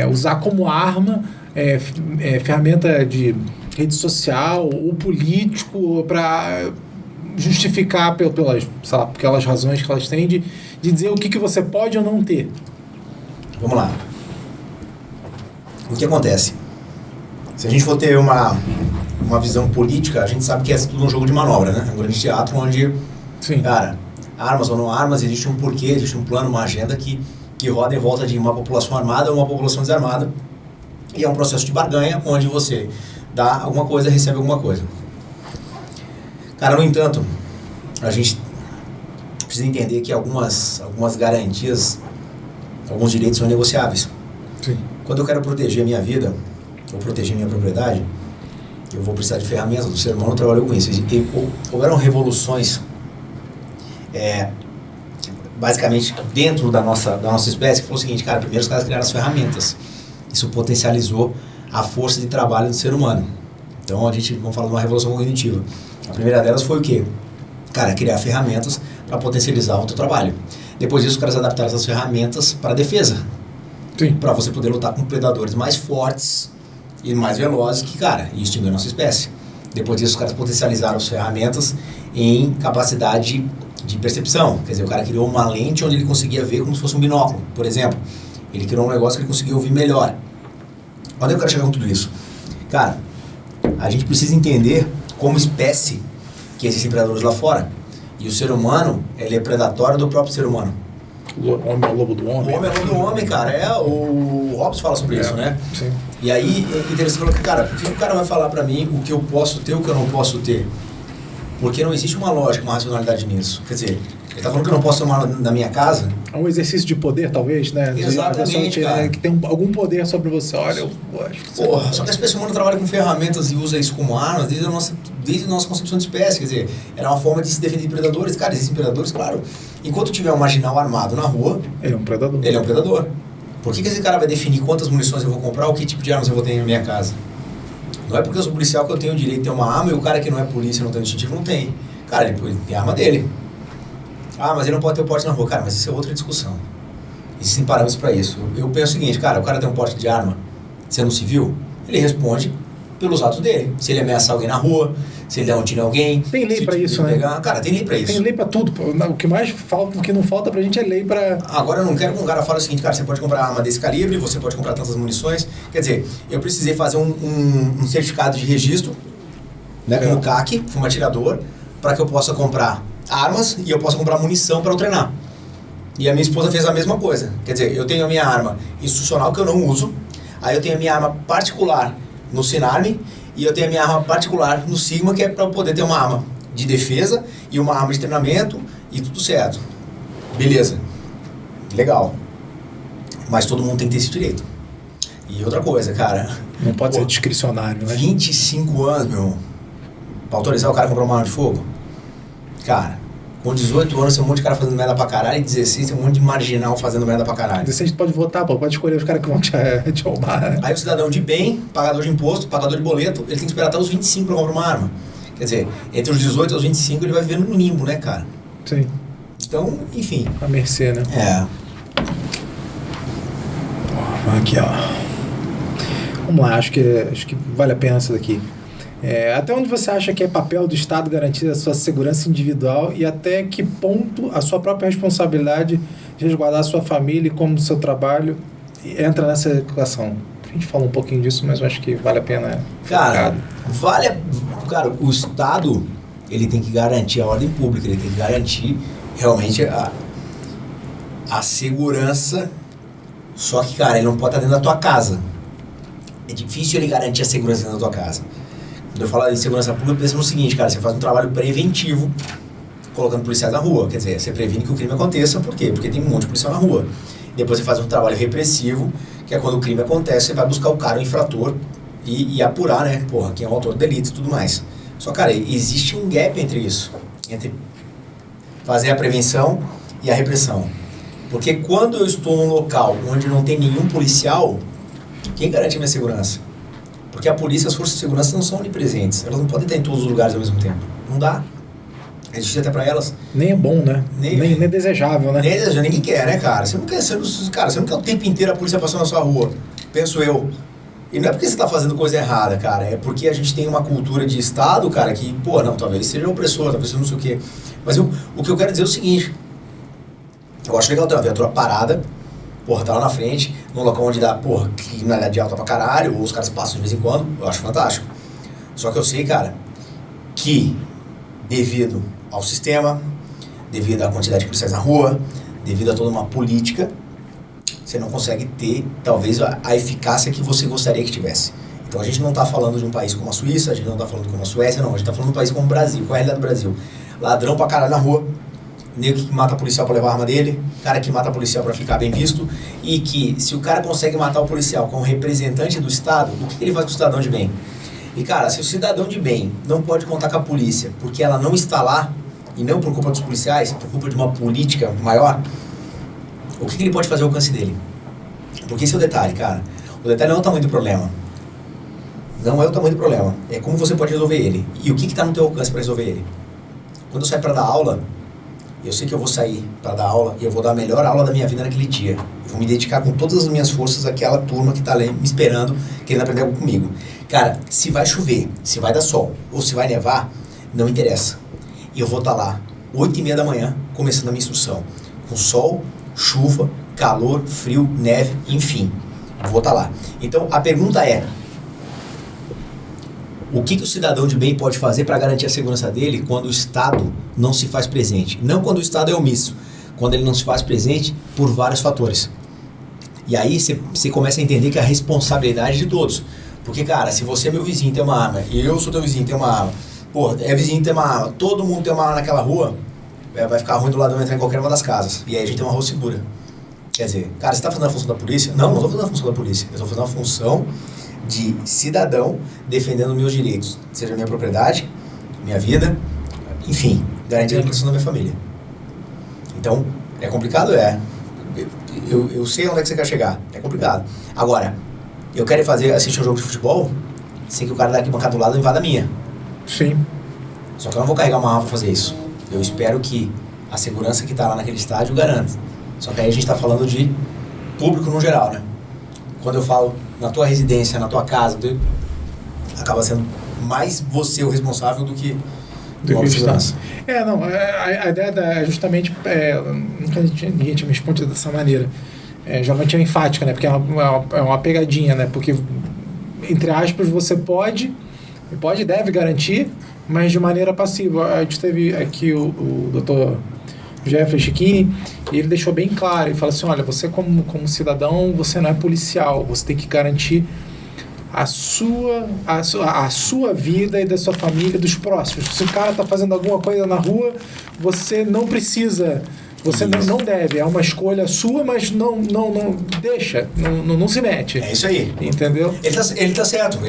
usar como arma ferramenta de rede social ou político para justificar pelas, sei lá, aquelas razões que elas têm de dizer o que você pode ou não ter. Vamos lá. O que acontece? Se a gente for ter uma visão política, a gente sabe que é tudo um jogo de manobra, né? Um grande teatro onde, sim, cara, armas ou não armas, existe um porquê, existe um plano, uma agenda que roda em volta de uma população armada ou uma população desarmada. E é um processo de barganha onde você dá alguma coisa e recebe alguma coisa. Cara, no entanto, a gente precisa entender que algumas garantias, alguns direitos são negociáveis. Sim. Quando eu quero proteger a minha vida, ou proteger minha propriedade, eu vou precisar de ferramentas. O ser humano trabalhou com isso. E houveram revoluções, basicamente, dentro da nossa espécie, que falou o seguinte, cara, primeiro os caras criaram as ferramentas. Isso potencializou a força de trabalho do ser humano. Então, vamos falar de uma revolução cognitiva. A primeira delas foi o quê? Cara, criar ferramentas para potencializar o teu trabalho. Depois disso, os caras adaptaram essas ferramentas para defesa. Sim. Para você poder lutar com predadores mais fortes e mais velozes que, cara, e extinguir a nossa espécie. Depois disso, os caras potencializaram as ferramentas em capacidade de percepção. Quer dizer, o cara criou uma lente onde ele conseguia ver como se fosse um binóculo, por exemplo. Ele criou um negócio que ele conseguia ouvir melhor. Onde eu quero chegar com tudo isso? Cara, a gente precisa entender como espécie que existem predadores lá fora. E o ser humano, ele é predatório do próprio ser humano. O homem é o lobo do homem. O homem é o lobo do homem, cara. O Hobbes fala sobre isso, né? Sim. E aí, é interessante falar que, cara, por que o cara vai falar pra mim o que eu posso ter e o que eu não posso ter? Porque não existe uma lógica, uma racionalidade nisso. Quer dizer, ele tá falando que eu não posso tomar na minha casa. É um exercício de poder, talvez, né? Exatamente, cara. Que tem algum poder sobre você. Olha, eu acho que... Porra, só que a espécie humana trabalha com ferramentas e usa isso como armas desde a nossa concepção de espécie. Quer dizer, era uma forma de se defender de predadores. Cara, existem predadores, claro. Enquanto tiver um marginal armado na rua... Ele é um predador. Ele é um predador. Por que esse cara vai definir quantas munições eu vou comprar ou que tipo de armas eu vou ter na minha casa? Não é porque eu sou policial que eu tenho o direito de ter uma arma e o cara que não é polícia, não tem distintivo, não tem. Cara, ele tem a arma dele. Ah, mas ele não pode ter o porte na rua. Cara, mas isso é outra discussão. Existem parâmetros para isso. Eu penso o seguinte, cara, o cara tem um porte de arma sendo civil, ele responde pelos atos dele. Se ele ameaçar alguém na rua, se ele der um tiro em alguém... Tem lei para isso, né? Cara, tem lei para isso. Tem lei para tudo. O que mais falta, o que não falta pra gente é lei para... Agora eu não quero que um cara fale o seguinte, cara, você pode comprar arma desse calibre, você pode comprar tantas munições. Quer dizer, eu precisei fazer um certificado de registro, né, como CAC, fumo atirador, para que eu possa comprar armas e eu possa comprar munição para eu treinar. E a minha esposa fez a mesma coisa. Quer dizer, eu tenho a minha arma institucional que eu não uso, aí eu tenho a minha arma particular no Sinarme e eu tenho a minha arma particular no Sigma, que é para eu poder ter uma arma de defesa e uma arma de treinamento e tudo certo. Beleza. Legal. Mas todo mundo tem que ter esse direito. E outra coisa, cara... Não pode ser discricionário, né? 25 anos, meu irmão, pra autorizar o cara a comprar uma arma de fogo? Cara, com 18 anos tem um monte de cara fazendo merda pra caralho, e 16 tem um monte de marginal fazendo merda pra caralho. 16 pode votar, pô, pode escolher os caras que vão te roubar. Aí o cidadão de bem, pagador de imposto, pagador de boleto, ele tem que esperar até os 25 pra comprar uma arma. Quer dizer, entre os 18 e os 25 ele vai vivendo no limbo, né, cara? Sim. Então, enfim. A mercê, né? É. Aqui, ó. Vamos lá, acho que vale a pena essa daqui. Até onde você acha que é papel do Estado garantir a sua segurança individual e até que ponto a sua própria responsabilidade de resguardar a sua família e como o seu trabalho entra nessa equação? A gente fala um pouquinho disso, mas eu acho que vale a pena. Cara, o Estado, ele tem que garantir a ordem pública, ele tem que garantir realmente a segurança, só que, cara, ele não pode estar dentro da tua casa. É difícil ele garantir a segurança dentro da tua casa. Quando eu falo de segurança pública, pensa no seguinte, cara, você faz um trabalho preventivo colocando policiais na rua, quer dizer, você previne que o crime aconteça, por quê? Porque tem um monte de policial na rua. Depois você faz um trabalho repressivo, que é quando o crime acontece, você vai buscar o cara, o infrator, e apurar, né, quem é o autor do delito e tudo mais. Só, cara, existe um gap entre isso, entre fazer a prevenção e a repressão. Porque quando eu estou num local onde não tem nenhum policial, quem garante a minha segurança? Porque a polícia e as forças de segurança não são onipresentes. Elas não podem estar em todos os lugares ao mesmo tempo. Não dá. É difícil até pra elas. Nem é bom, né? Nem é desejável, né? Nem é desejável. Ninguém quer, né, cara? Você não quer o tempo inteiro a polícia passando na sua rua. Penso eu. E não é porque você tá fazendo coisa errada, cara. É porque a gente tem uma cultura de Estado, cara, que, talvez seja opressor, talvez seja não sei o quê. Mas o que eu quero dizer é o seguinte. Eu acho legal ter uma viatura parada, tá lá na frente, num local onde dá, criminalidade alta pra caralho, ou os caras passam de vez em quando, eu acho fantástico. Só que eu sei, cara, que devido ao sistema, devido à quantidade de policiais na rua, devido a toda uma política, você não consegue ter, talvez, a eficácia que você gostaria que tivesse. Então a gente não está falando de um país como a Suíça, a gente não está falando como a Suécia, não, a gente está falando de um país como o Brasil, qual é a realidade do Brasil? Ladrão pra caralho na rua, nego que mata policial pra levar a arma dele, cara que mata policial pra ficar bem visto, e que se o cara consegue matar o policial como representante do Estado, o que ele faz com o cidadão de bem? E cara, se o cidadão de bem não pode contar com a polícia porque ela não está lá, e não por culpa dos policiais, por culpa de uma política maior, o que ele pode fazer ao alcance dele? Porque esse é o detalhe, cara. O detalhe não é o tamanho do problema. Não é o tamanho do problema. É como você pode resolver ele. E o que está no teu alcance para resolver ele? Quando eu saio para dar aula, eu sei que eu vou sair para dar aula e eu vou dar a melhor aula da minha vida naquele dia. Eu vou me dedicar com todas as minhas forças àquela turma que está ali me esperando, querendo aprender algo comigo. Cara, se vai chover, se vai dar sol ou se vai nevar, não interessa. E eu vou estar lá, 8h30 da manhã, começando a minha instrução. Com sol, chuva, calor, frio, neve, enfim. Vou estar lá. Então, a pergunta é: o que o cidadão de bem pode fazer para garantir a segurança dele quando o Estado não se faz presente? Não quando o Estado é omisso, quando ele não se faz presente por vários fatores. E aí você começa a entender que a responsabilidade de todos. Porque, cara, se você é meu vizinho e tem uma arma, e eu sou teu vizinho e tem uma arma, é vizinho e tem uma arma, todo mundo tem uma arma naquela rua, vai ficar ruim do ladrão entrar em qualquer uma das casas. E aí a gente tem uma rua segura. Quer dizer, cara, você tá fazendo a função da polícia? Não estou fazendo a função da polícia. Eu estou fazendo a função de cidadão defendendo meus direitos, seja minha propriedade, minha vida, enfim, garantir a proteção da minha família. Então, é complicado? É. Eu sei onde é que você quer chegar. É complicado. Agora, eu quero assistir um jogo de futebol sem que o cara daqui bancada do lado invada a minha. Sim. Só que eu não vou carregar uma arma pra fazer isso. Eu espero que a segurança que está lá naquele estádio garanta. Só que aí a gente está falando de público no geral, né? Quando eu falo na tua residência, na tua casa, acaba sendo mais você o responsável do que a segurança. A ideia é justamente, nunca ninguém tinha me respondido dessa maneira. Geralmente é enfática, né? Porque é uma pegadinha, né? Porque, entre aspas, você pode e deve garantir, mas de maneira passiva. A gente teve aqui o Dr. Jeffrey Chiquini, e ele deixou bem claro, ele fala assim: olha, você como cidadão, você não é policial, você tem que garantir a sua vida e da sua família, dos próximos. Se o cara está fazendo alguma coisa na rua, você não precisa, você não deve, é uma escolha sua, mas não deixa, não se mete. É isso aí. Entendeu? Ele tá certo.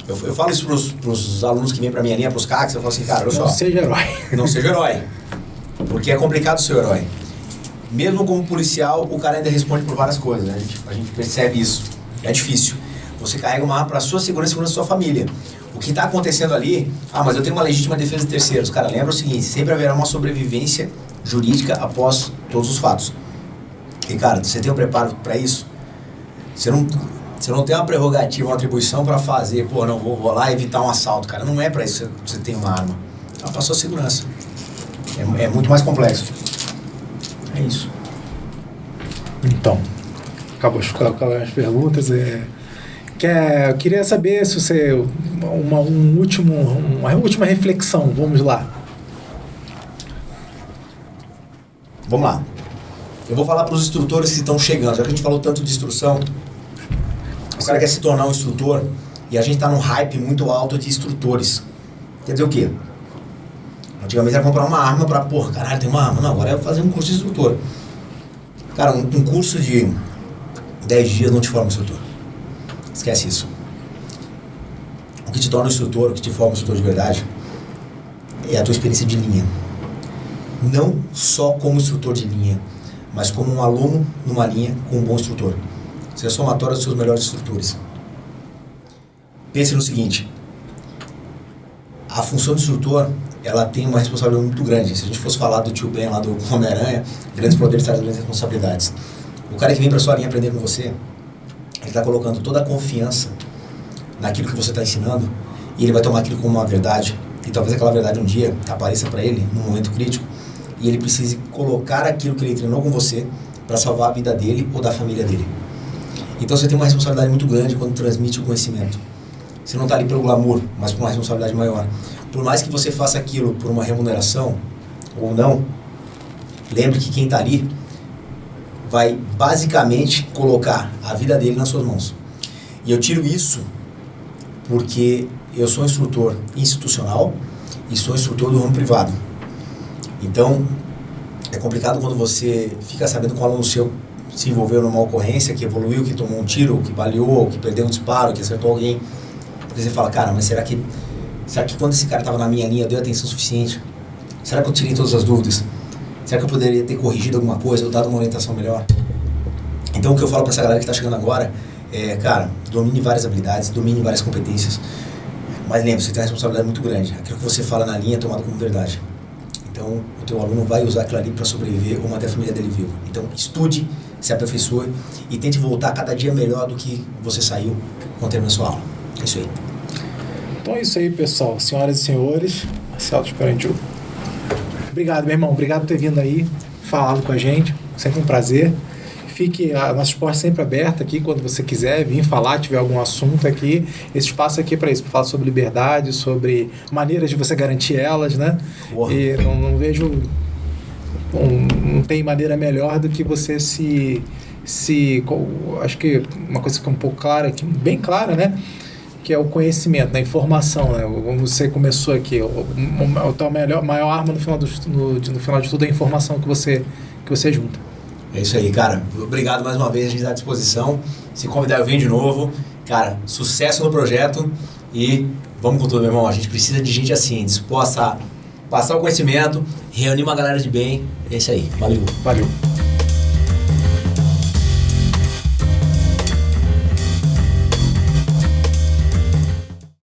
Eu falo isso pros alunos que vêm pra minha linha, pros CACs, eu falo assim, cara, olha só. Não seja herói. Não seja herói. Porque é complicado ser herói. Mesmo como policial, o cara ainda responde por várias coisas, né? A gente percebe isso. É difícil. Você carrega uma arma para a sua segurança e segurança da sua família. O que está acontecendo ali... mas eu tenho uma legítima defesa de terceiros. Cara, lembra o seguinte, sempre haverá uma sobrevivência jurídica após todos os fatos. E, cara, você tem o preparo para isso? Você não tem uma prerrogativa, uma atribuição para fazer, pô, não, vou lá evitar um assalto, cara. Não é para isso que você tem uma arma. É para sua segurança. É muito mais complexo. É isso. Então, acabou as perguntas. Eu queria saber se você... uma última reflexão, vamos lá. Vamos lá. Eu vou falar para os instrutores que estão chegando, já que a gente falou tanto de instrução. O cara quer se tornar um instrutor e a gente está num hype muito alto de instrutores. Quer dizer o quê? Antigamente era comprar uma arma para, porra, caralho, tem uma arma. Não, agora é fazer um curso de instrutor. Cara, um curso de 10 dias não te forma instrutor. Esquece isso. O que te torna um instrutor, o que te forma um instrutor de verdade, é a tua experiência de linha. Não só como instrutor de linha, mas como um aluno numa linha com um bom instrutor. Você é somatório dos seus melhores instrutores. Pense no seguinte, a função do instrutor, ela tem uma responsabilidade muito grande. Se a gente fosse falar do tio Ben lá do Homem-Aranha, grandes poderes trazem grandes responsabilidades. O cara que vem para sua linha aprender com você, ele está colocando toda a confiança naquilo que você está ensinando e ele vai tomar aquilo como uma verdade. E talvez aquela verdade um dia apareça para ele num momento crítico e ele precise colocar aquilo que ele treinou com você para salvar a vida dele ou da família dele. Então você tem uma responsabilidade muito grande quando transmite o conhecimento. Você não está ali pelo glamour, mas por uma responsabilidade maior. Por mais que você faça aquilo por uma remuneração ou não, lembre que quem está ali vai basicamente colocar a vida dele nas suas mãos. E eu tiro isso porque eu sou instrutor institucional e sou instrutor do ramo privado. Então, é complicado quando você fica sabendo que um aluno seu se envolveu numa ocorrência, que evoluiu, que tomou um tiro, que baleou, que perdeu um disparo, que acertou alguém. Porque você fala, cara, mas será que quando esse cara estava na minha linha eu dei atenção suficiente? Será que eu tirei todas as dúvidas? Será que eu poderia ter corrigido alguma coisa ou dado uma orientação melhor? Então o que eu falo para essa galera que está chegando agora é, cara, domine várias habilidades, domine várias competências, mas lembre-se, você tem uma responsabilidade muito grande. Aquilo que você fala na linha é tomado como verdade. Então o teu aluno vai usar aquilo ali para sobreviver ou manter a família dele viva. Então estude, se aperfeiçoe e tente voltar cada dia melhor do que você saiu quando terminou a sua aula. É isso aí. Então é isso aí, pessoal. Senhoras e senhores, Marcelo Esperantil. Obrigado, meu irmão. Obrigado por ter vindo aí, falado com a gente. Sempre um prazer. Fique a nossa porta sempre aberta aqui quando você quiser vir falar, tiver algum assunto aqui. Esse espaço aqui é para isso, para falar sobre liberdade, sobre maneiras de você garantir elas, né? Porra. E não vejo... não tem maneira melhor do que você acho que uma coisa que é um pouco clara, bem clara, né? Que é o conhecimento, a informação, né? Como você começou aqui, a tua maior arma no final de tudo é a informação que você junta. É isso aí, cara. Obrigado mais uma vez, a gente está à disposição. Se convidar, eu venho de novo. Cara, sucesso no projeto e vamos com tudo, meu irmão. A gente precisa de gente assim, disposta a passar o conhecimento, reunir uma galera de bem. É isso aí. Valeu. Valeu.